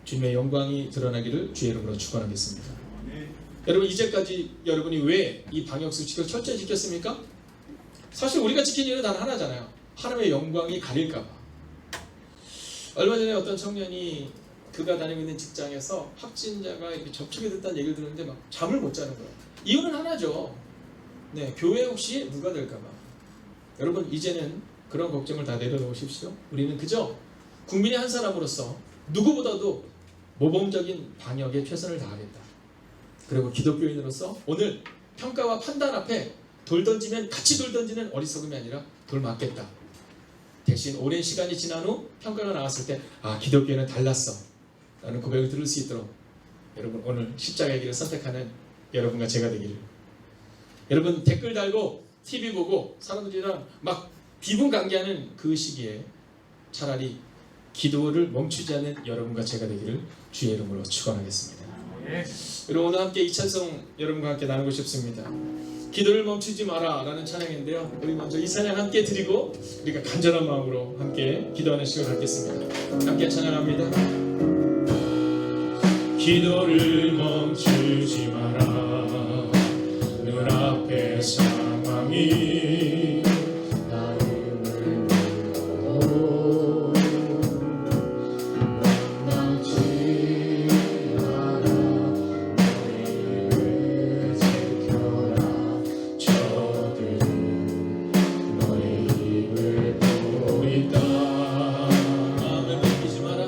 주님의 영광이 드러나기를 주의 이름으로 축원하겠습니다. 여러분, 이제까지 여러분이 왜 이 방역 수칙을 철저히 지켰습니까? 사실 우리가 지킨 이유는 단 하나잖아요. 하나님의 영광이 가릴까 봐. 얼마 전에 어떤 청년이 그가 다니고 있는 직장에서 확진자가 이렇게 접촉이 됐다는 얘기를 들었는데 막 잠을 못 자는 거예요. 이유는 하나죠. 네, 교회 혹시 누가 될까 봐. 여러분, 이제는 그런 걱정을 다 내려놓으십시오. 우리는 그저 국민의 한 사람으로서 누구보다도 모범적인 방역에 최선을 다하겠다. 그리고 기독교인으로서 오늘 평가와 판단 앞에 돌 던지면 같이 돌 던지는 어리석음이 아니라 돌 맞겠다. 대신 오랜 시간이 지난 후 평가가 나왔을 때, 아, 기독교인은 달랐어 라는 고백을 들을 수 있도록 여러분, 오늘 십자가의 길을 선택하는 여러분과 제가 되기를. 여러분, 댓글 달고 TV 보고 사람들이랑 막 비분관계하는 그 시기에 차라리 기도를 멈추지 않는 여러분과 제가 되기를 주의 이름으로 축원하겠습니다. 여러분, 오늘 함께 이 찬송 여러분과 함께 나누고 싶습니다. 기도를 멈추지 마라 라는 찬양인데요, 우리 먼저 이 찬양 함께 드리고 우리가 간절한 마음으로 함께 기도하는 시간을 갖겠습니다. 함께 찬양합니다. 기도를 멈추지 마라. 눈앞의 상황이 나를 불러도 원망치 마라. 너의 입을 지켜라. 저들은 너의 입을 보이다. 마음을 뺏기지 마라.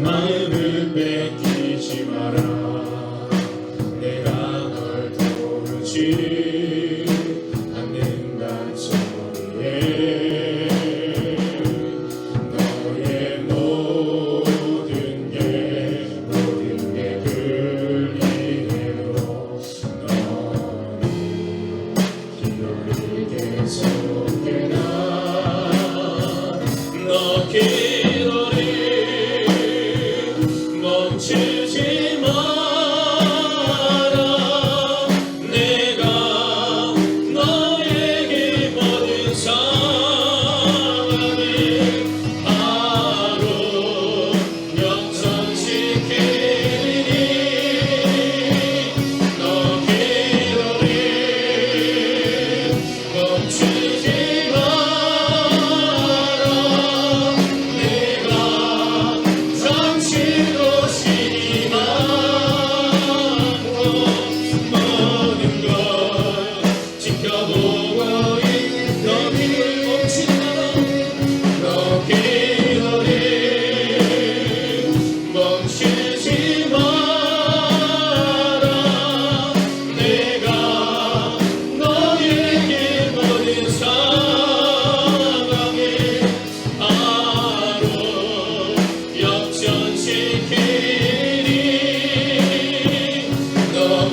마음을 뺏기지 마라. 않는단 소리에 너의 모든 게 불리해도 너는 기도를 계속해라. 너 기도를 멈추지 마. 내가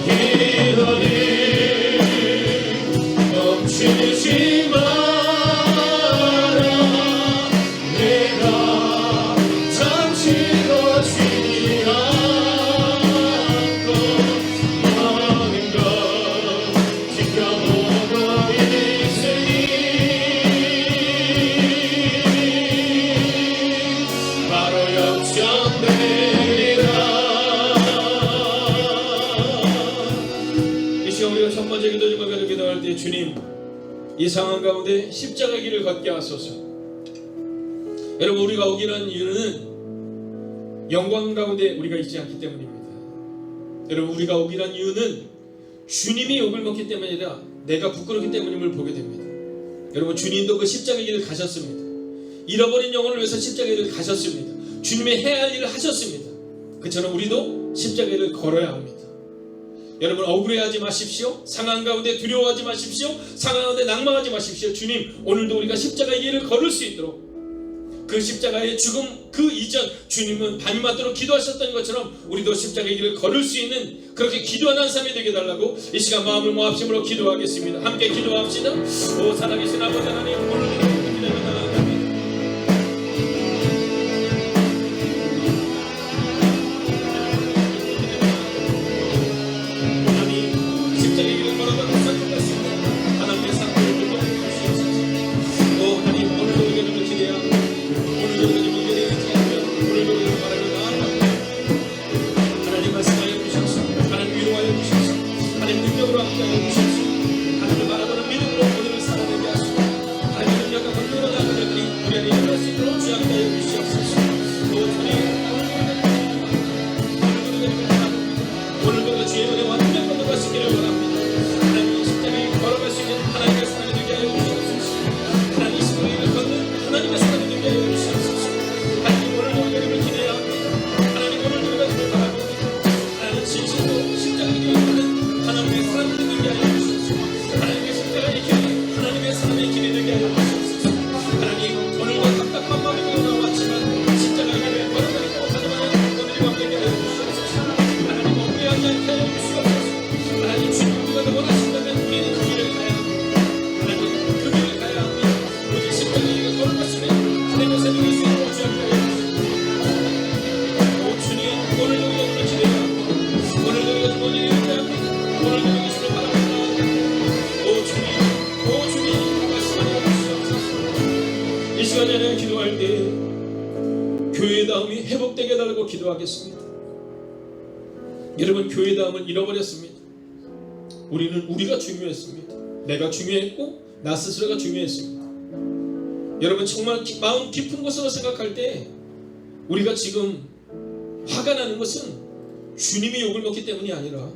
기도해 멈추지 마라. 내가 잠시 더 쉬지 않고 많은 것 지켜보고 있으니 바로 역전되리라. 이 시간 우리가 첫 번째 기도 제목을 가지고 기도할 때, 주님, 이 상황 가운데 십자가 길을 걷게 하소서. 여러분, 우리가 오기는 이유는 영광 가운데 우리가 있지 않기 때문입니다. 여러분, 우리가 오기란 이유는 주님이 욕을 먹기 때문이 아니라 내가 부끄럽기 때문임을 보게 됩니다. 여러분, 주님도 그 십자가 길을 가셨습니다. 잃어버린 영혼을 위해서 십자가 길을 가셨습니다. 주님의 해야 할 일을 하셨습니다. 그처럼 우리도 십자가 길을 걸어야 합니다. 여러분, 억울해하지 마십시오. 상황 가운데 두려워하지 마십시오. 상황 가운데 낭망하지 마십시오. 주님, 오늘도 우리가 십자가의 길을 걸을 수 있도록, 그 십자가의 죽음 그 이전 주님은 밤이 맞도록 기도하셨던 것처럼 우리도 십자가의 길을 걸을 수 있는 그렇게 기도하는 삶이 되게 달라고 이 시간 마음을 모아심으로 기도하겠습니다. 함께 기도합시다. 오 살아계신 아버지 하나님, 오늘 기도합니다. 기도할 때 교회다움이 회복되게 해달라고 기도하겠습니다. 여러분, 교회다움을 잃어버렸습니다. 우리는 우리가 중요했습니다. 내가 중요했고 나 스스로가 중요했습니다. 여러분, 정말 마음 깊은 곳으로 생각할 때 우리가 지금 화가 나는 것은 주님이 욕을 먹기 때문이 아니라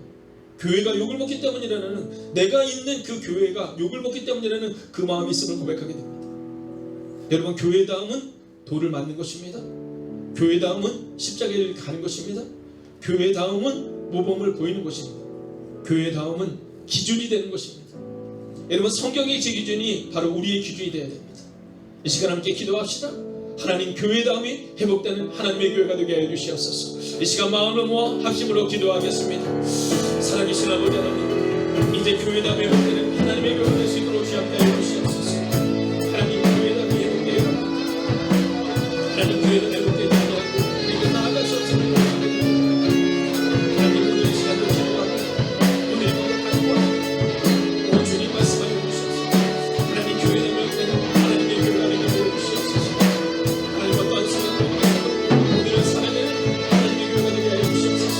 교회가 욕을 먹기 때문이라는, 내가 있는 그 교회가 욕을 먹기 때문이라는 그 마음이 있음을 고백하게 됩니다. 여러분, 교회다움은 돌을 맞는 것입니다. 교회다움은 십자가를 가는 것입니다. 교회다움은 모범을 보이는 것입니다. 교회다움은 기준이 되는 것입니다. 여러분, 성경의 제 기준이 바로 우리의 기준이 되어야 됩니다. 이 시간 함께 기도합시다. 하나님, 교회다움이 회복되는 하나님의 교회가 되게 하여 주시옵소서. 이 시간 마음을 모아 합심으로 기도하겠습니다. 살아계신 아버지 하나님, 이제 교회다움이 회복되는 하나님의 교회가 될 수 있도록 주옵게 하여 주시옵소서. 하나님, 교회다움이 회복되어 하나님 교회가 회복되지 않고 우리가 나아갈 수 없습니다. 하나님, 오늘 이 시간도 기도하고 오늘 기도하고 오 주님 말씀하여 주시옵소서. 하나님, 교회다움이 회복되는 하나님의 교회가 되게 하여 주시옵소서. 하나님, 어떠한 순간도 오늘을 살아내는 하나님의 교회가 되게 하여 주시옵소서.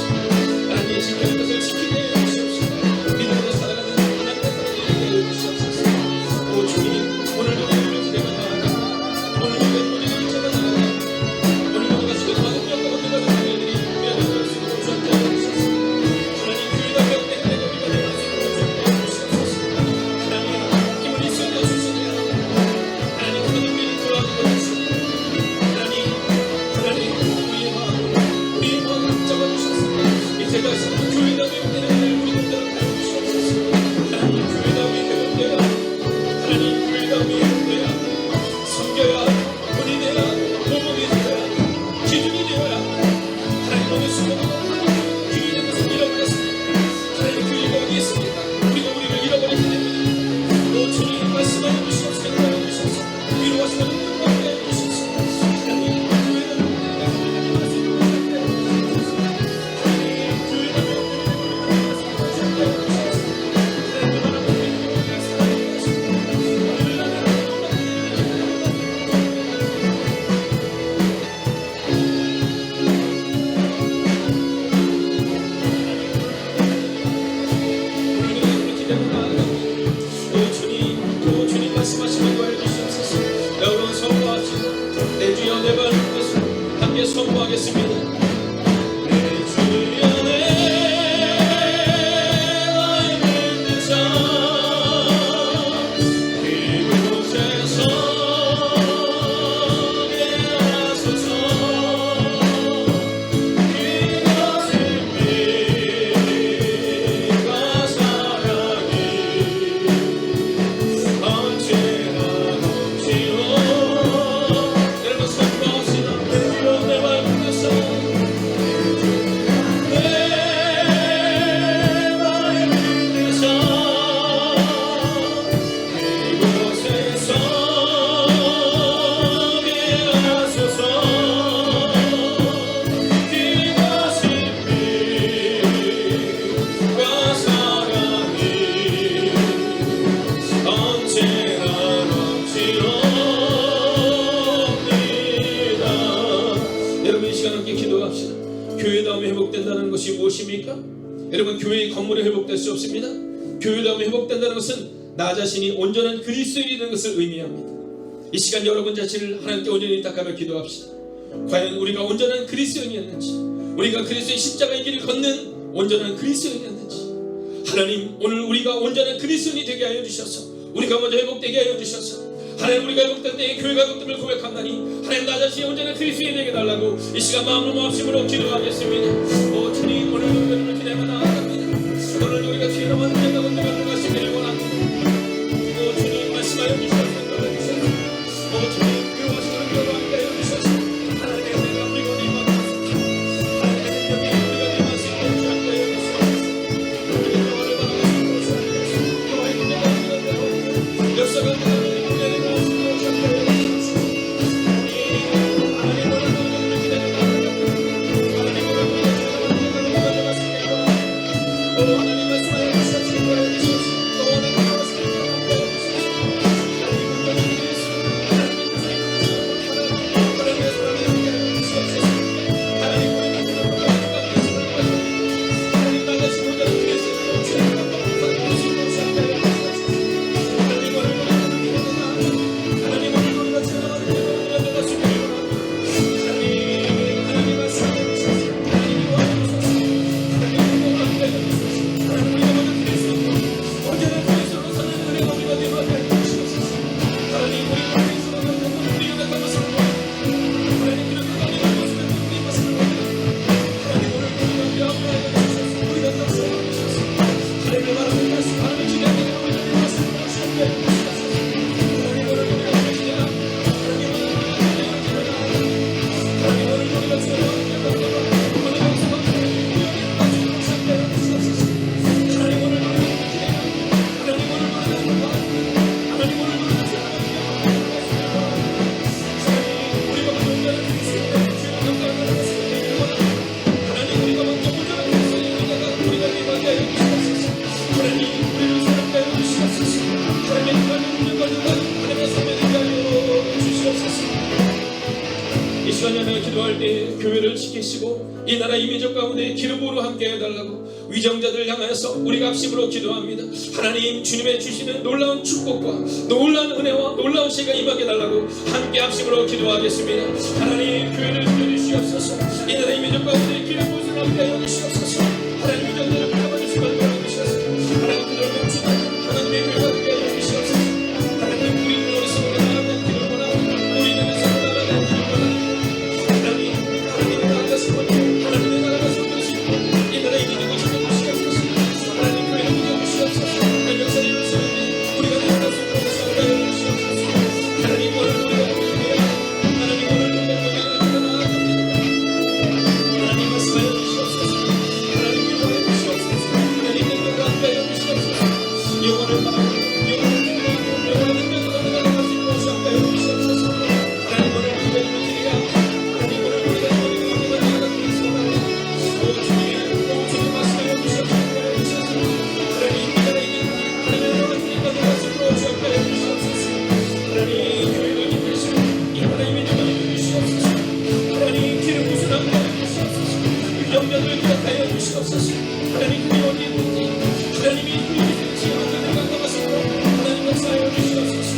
하나님의 지켜야 할 것을 지키게 하여 주시옵소서. 믿음으로 살아가는 하나님의 사람이 되게 하여 주시옵소서. 오 교회의 건물이 회복될 수 없습니다. 교회다움이 회복된다는 것은 나 자신이 온전한 그리스도인이 되는 것을 의미합니다. 이 시간 여러분 자신을 하나님께 온전히 닦아며 기도합시다. 과연 우리가 온전한 그리스도인이었는지, 우리가 그리스도의 십자가의 길을 걷는 온전한 그리스도인이었는지, 하나님 오늘 우리가 온전한 그리스도인이 되게 하여 주셔서 우리가 먼저 회복되게 하여 주셔서 하나님 우리가 회복될 때에 교회가 회복됨을 고백한다니 하나님 나 자신이 온전한 그리스도인이 되게 달라고 이 시간 마음으로 모합심으로 기도하겠습니다. 오 주님 오늘 우리를 기대하며 나아갑니다. 오늘 우리가 주님을 만나고 들어가시기를 원합니다. 오 주님 말씀하여 주셔서 오 주님 교회하시는 교회와 함께 하여 주셔서 하나님의 은혜가 우리가 우리 만났습니다. 하나님의 은혜가 우리가 만났습니다. 함께 하여 주셔서 우리의 교회를 만나시고 주시옵소서. 교회의 은혜가 우리가 역사가 교회를 지키시고 이 나라 이민족 가운데 기름으로 함께 해달라고 위정자들 향하여서 우리가 합심으로 기도합니다. 하나님 주님의 주시는 놀라운 축복과 놀라운 은혜와 놀라운 시가 임하게 해달라고 함께 합심으로 기도하겠습니다. 하나님 교회를 지켜주시옵소서. 이 나라 이민족 가운데 기름으로 함께 하여 주시옵소서. 하나님 위정자를 잡아주시고 하여 주시옵소서. 하나님 그들을 멈추는 하나님의 교회가 되게 하여 주시옵소서. 하나님 우리 머릿속에 나아가는 길을 원하고 우리는 나아가는 길을 원하고 하나님의 나라가 성도시고 이 나라의 이민족을 지켜주시옵소서. 하나님 교회를 지켜주시옵소서. 하나님 역사를 이루시는데 우리가 나아갈 수 있도록 사랑하여 주시옵소서. 하나님 오늘 우리가 하나님 오늘 우리가 나아갑니다. 하나님 말씀하여 주시옵소서. 하나님 위로해 주시옵소서. 하나님 능력과 함께하여 주시옵소서. 영원을 바라고 영원한 능력으로 나아갈 수 있도록 사랑하여 주시옵소서. 하나님 오늘 우리가 이루시리라. 하나님 오늘 우리가 영역을 기억하여 주시옵소서. 하나님 그리 어디 있는지 하나님이 그리 있는지 하나님 강감하시고 하나님 역사하여 주시옵소서.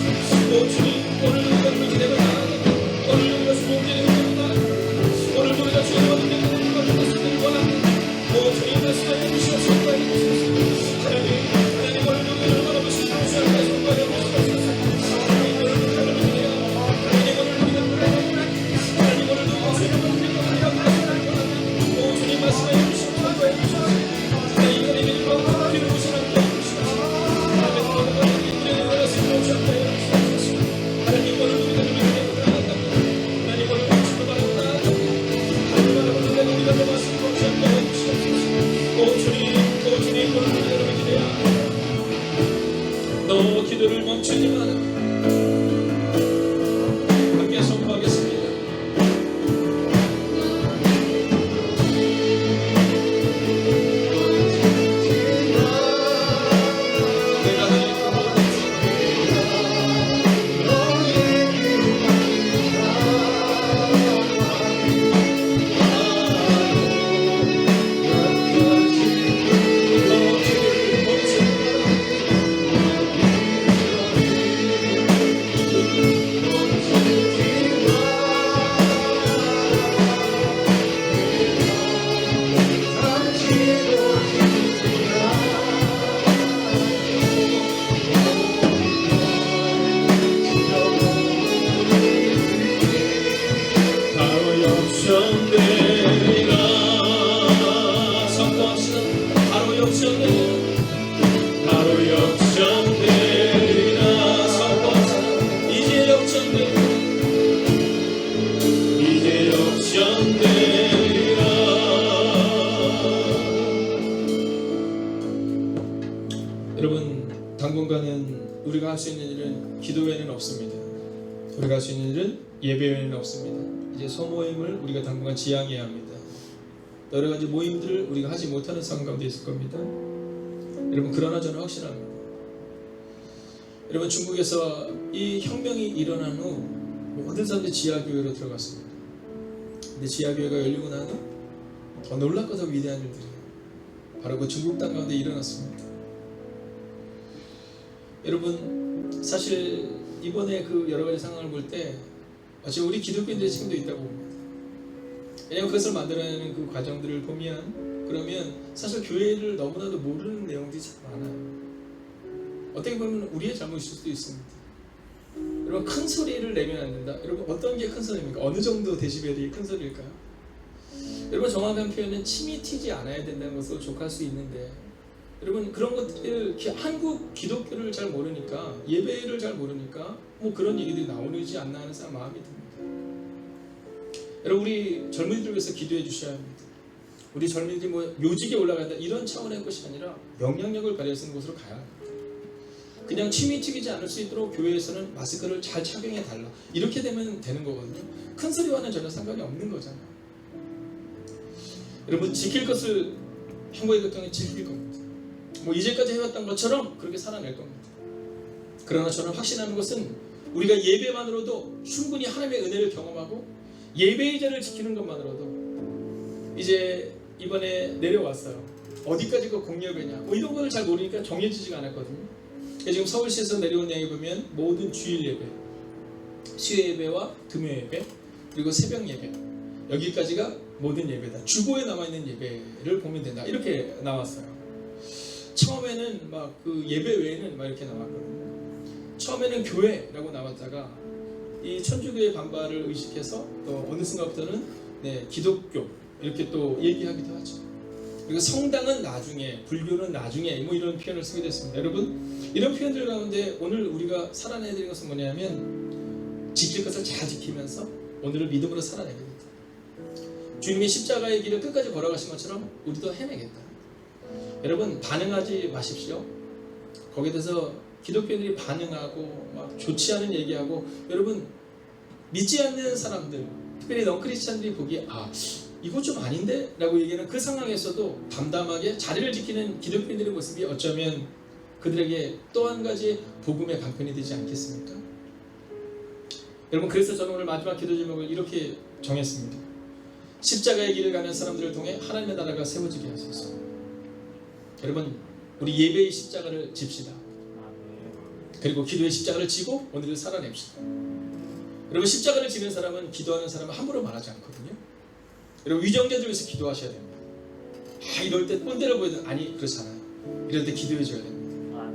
오 주님 오늘 우리가 그렇게 되고 나아가고 오늘 우리가 수고되는 되고 나아가고 오늘 우리가 주님과 함께 하는 것을 것을 원합니다. 오 주님 말씀하여 주시옵소서. 하나님 하나님 오늘 우리를 바라보시고 주님과 성과하여 주시옵소서. 하나님 오늘 우리가 믿으려 하나님 오늘 우리가 그래 하나님 오늘 우리가 주님과 함께 하는 주님 말씀하여 주시옵소서. 하나님 이거를 믿고 기도하시는 하나님 하나님 우리의 나라를 주옵소서. 하나님 오늘 우리가 믿는 나아갑니다. 하나님 오늘 주님을 바라고 나아갑니다. 하나님 바라고 우리가 믿는 말씀으로 주옵소서. 오 주님 오늘 우리가 기도해야 너 기도를 멈추지 마라. 함께 선포하겠습니다. 여러분, 당분간은 우리가 할 수 있는 일은 기도 외에는 없습니다. 우리가 할 수 있는 일은 예배 외에는 없습니다. 이제 소모임을 우리가 당분간 지양해야 합니다. 여러 가지 모임들을 우리가 하지 못하는 상황 가운데 있을 겁니다. 여러분, 그러나 저는 확신합니다. 여러분, 중국에서 이 혁명이 일어난 후 모든 사람들이 지하교회로 들어갔습니다. 근데 지하교회가 열리고 난 후 더 놀랍고 더 위대한 일들이 바로 그 중국 땅 가운데 일어났습니다. 여러분, 사실 이번에 그 여러 가지 상황을 볼 때 지금 우리 기독교인들의 책임도 있다고 봅니다. 왜냐하면 그것을 만들어내는 그 과정들을 보면, 그러면 사실 교회를 너무나도 모르는 내용들이 참 많아요. 어떻게 보면 우리의 잘못일 수도 있습니다. 여러분, 큰 소리를 내면 안 된다. 여러분, 어떤 게 큰 소리입니까? 어느 정도 데시벨이 큰 소리일까요? 여러분, 정확한 표현은 침이 튀지 않아야 된다는 것으로 족할 수 있는데, 여러분, 그런 것들, 한국 기독교를 잘 모르니까, 예배를 잘 모르니까 뭐 그런 얘기들이 나오지 않나 하는 마음이 듭니다. 여러분, 우리 젊은이들 위해서 기도해 주셔야 합니다. 우리 젊은이들이 뭐 묘직에 올라간다 이런 차원의 것이 아니라 영향력을 발휘할 수 있는 곳으로 가야 합니다. 그냥 침이 튀기지 않을 수 있도록 교회에서는 마스크를 잘 착용해 달라, 이렇게 되면 되는 거거든요. 큰 소리와는 전혀 상관이 없는 거잖아요. 여러분, 지킬 것을 행복의 고통에 지킬 겁니다. 뭐 이제까지 해왔던 것처럼 그렇게 살아낼 겁니다. 그러나 저는 확신하는 것은 우리가 예배만으로도 충분히 하나님의 은혜를 경험하고 예배의 자를 지키는 것만으로도 이제 이번에 내려왔어요. 어디까지 그 공예배냐 뭐 이런 거를 잘 모르니까 정해지지가 않았거든요. 지금 서울시에서 내려온 내용에 보면 모든 주일 예배, 수요 예배와 금요 예배, 그리고 새벽 예배, 여기까지가 모든 예배다. 주보에 남아있는 예배를 보면 된다, 이렇게 나왔어요. 처음에는 막 그 예배 외에는 막 이렇게 나왔거든요. 처음에는 교회라고 나왔다가 이 천주교의 반발을 의식해서 또 어느 순간부터는 기독교 이렇게 또 얘기하기도 하죠. 그리고 성당은 나중에, 불교는 나중에 뭐 이런 표현을 쓰게 됐습니다. 여러분, 이런 표현들 가운데 오늘 우리가 살아내야 되는 것은 뭐냐면 지킬 것을 잘 지키면서 오늘을 믿음으로 살아내겠다. 주님이 십자가의 길을 끝까지 걸어가신 것처럼 우리도 해내겠다. 여러분, 반응하지 마십시오. 거기에 대해서 기독교인들이 반응하고 막 좋지 않은 얘기하고, 여러분, 믿지 않는 사람들, 특별히 넌크리스찬들이 보기에 이거 좀 아닌데? 라고 얘기하는 그 상황에서도 담담하게 자리를 지키는 기독교인들의 모습이 어쩌면 그들에게 또 한 가지 복음의 강편이 되지 않겠습니까? 여러분, 그래서 저는 오늘 마지막 기도 제목을 이렇게 정했습니다. 십자가의 길을 가는 사람들을 통해 하나님의 나라가 세워지게 하소서. 여러분, 우리 예배의 십자가를 집시다. 그리고 기도의 십자가를 지고 오늘을 살아냅시다. 여러분, 십자가를 지는 사람은 기도하는 사람은 함부로 말하지 않거든요. 여러분, 위정자들 위해서 기도하셔야 됩니다. 이럴 때 꼰대를 보여도 아니 그렇지 않아요. 이럴 때 기도해 줘야 됩니다.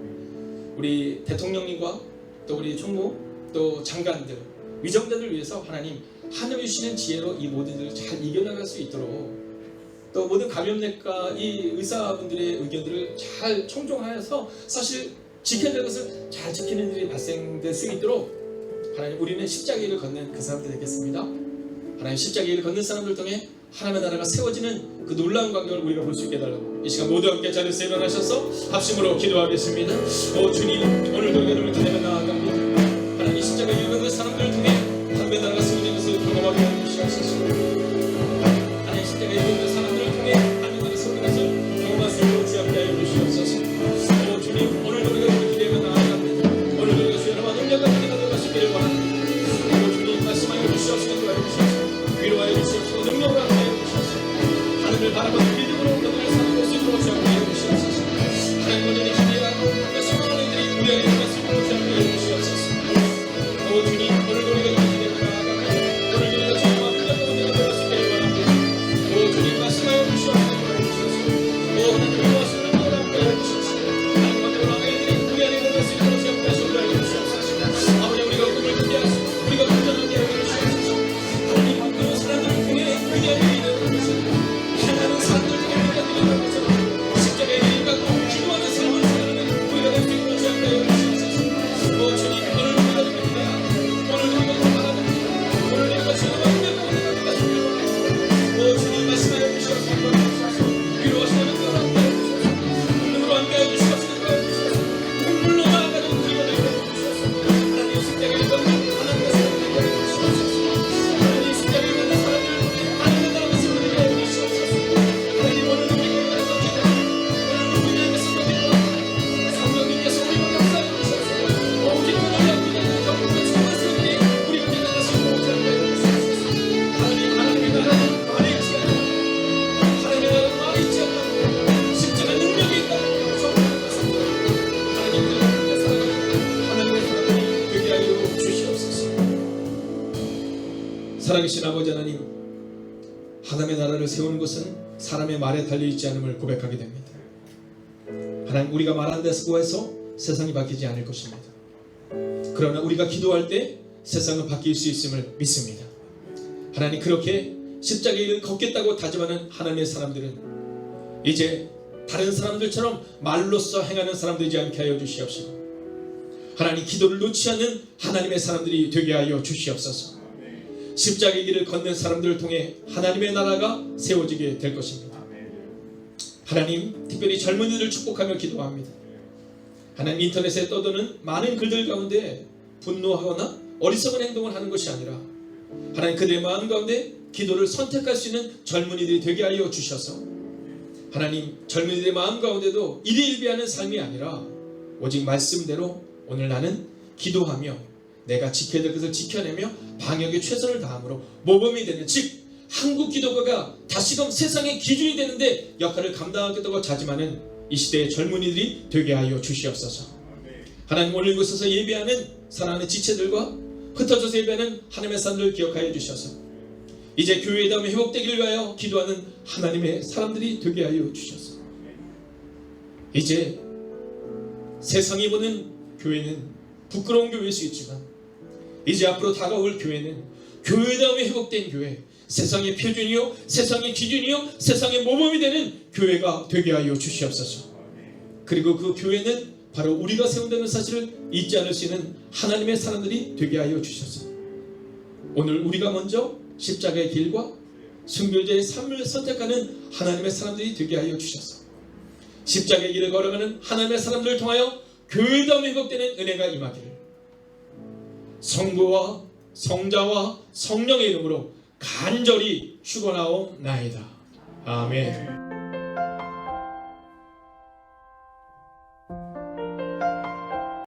우리 대통령님과 또 우리 총무 또 장관들, 위정자들 위해서 하나님 주시는 지혜로 이 모든 일을 잘 이겨나갈 수 있도록, 또 모든 감염내과 이 의사분들의 의견들을 잘 총정하여서 사실 지켜야 될 것을 잘 지키는 일이 발생될 수 있도록 하나님, 우리는 십자가의 길을 걷는 그 사람들 되겠습니다. 하나님, 십자가의 길을 걷는 사람들 통해 하나님의 나라가 세워지는 그 놀라운 광경을 우리가 볼 수 있게 해달라고 이 시간 모두 함께 자리에서 일어나셔서 합심으로 기도하겠습니다. 주님, 오늘도 우리가 기대며 나아갑니다. 하나님, 십자가의 길을 걷는 사람들을 통해 하나님의 나라가 세워지는 것을 경험하게 해주시옵소서. 하나님, 십자가의 길을 걷는 사람들을 통해 하나님의 나라가 세워지는 것을 경험할 수 있도록 지혜롭게 하여 주시옵소서. 주님, 오늘도 우리가 기대며 나아갑니다. 오늘도 우리가 주의 나라와 능력과 기대가 들어가시기를 원합니다. 주님, 말씀하여 주시옵소서. 위로하여 주시옵소서. 능력으로 하여 주시옵소서. 하늘을 바라보는 믿음으로 그들을 사는 것을 도와주옵소서. 주시옵소서. 하나님, 오늘의 기대가 소망하는 이들이 우리에게 말씀을 도와주옵소서. 주님, 오늘 살아계신 아버지 하나님, 하나님의 나라를 세우는 것은 사람의 말에 달려있지 않음을 고백하게 됩니다. 하나님, 우리가 말한다고 해서 세상이 바뀌지 않을 것입니다. 그러나 우리가 기도할 때 세상은 바뀔 수 있음을 믿습니다. 하나님, 그렇게 십자가의 길을 걷겠다고 다짐하는 하나님의 사람들은 이제 다른 사람들처럼 말로써 행하는 사람들이지 않게 하여 주시옵시고, 하나님, 기도를 놓지 않는 하나님의 사람들이 되게 하여 주시옵소서. 십자가의 길을 걷는 사람들을 통해 하나님의 나라가 세워지게 될 것입니다. 하나님, 특별히 젊은이들을 축복하며 기도합니다. 하나님, 인터넷에 떠도는 많은 글들 가운데 분노하거나 어리석은 행동을 하는 것이 아니라 하나님, 그들의 마음 가운데 기도를 선택할 수 있는 젊은이들이 되게 하여 주셔서 하나님, 젊은이들의 마음 가운데도 일희일비하는 삶이 아니라 오직 말씀대로 오늘 나는 기도하며 내가 지켜야 될 것을 지켜내며 방역에 최선을 다함으로 모범이 되는, 즉 한국 기독교가 다시금 세상의 기준이 되는데 역할을 감당하겠다고 다짐하는 이 시대의 젊은이들이 되게 하여 주시옵소서. 하나님, 오늘 이곳에서 예배하는 사랑하는 지체들과 흩어져서 예배하는 하나님의 사람들을 기억하여 주셔서 이제 교회의 다음에 회복되기를 위하여 기도하는 하나님의 사람들이 되게 하여 주셔서 이제 세상이 보는 교회는 부끄러운 교회일 수 있지만 이제 앞으로 다가올 교회는 교회의 다음에 회복된 교회, 세상의 표준이요, 세상의 기준이요, 세상의 모범이 되는 교회가 되게 하여 주시옵소서. 그리고 그 교회는 바로 우리가 세운다는 사실을 잊지 않을 수 있는 하나님의 사람들이 되게 하여 주셔서 오늘 우리가 먼저 십자가의 길과 순교자의 삶을 선택하는 하나님의 사람들이 되게 하여 주셔서 십자가의 길을 걸어가는 하나님의 사람들을 통하여 교회다움이 회복되는 은혜가 임하기를 성부와 성자와 성령의 이름으로 간절히 축원하옵나이다. 아멘.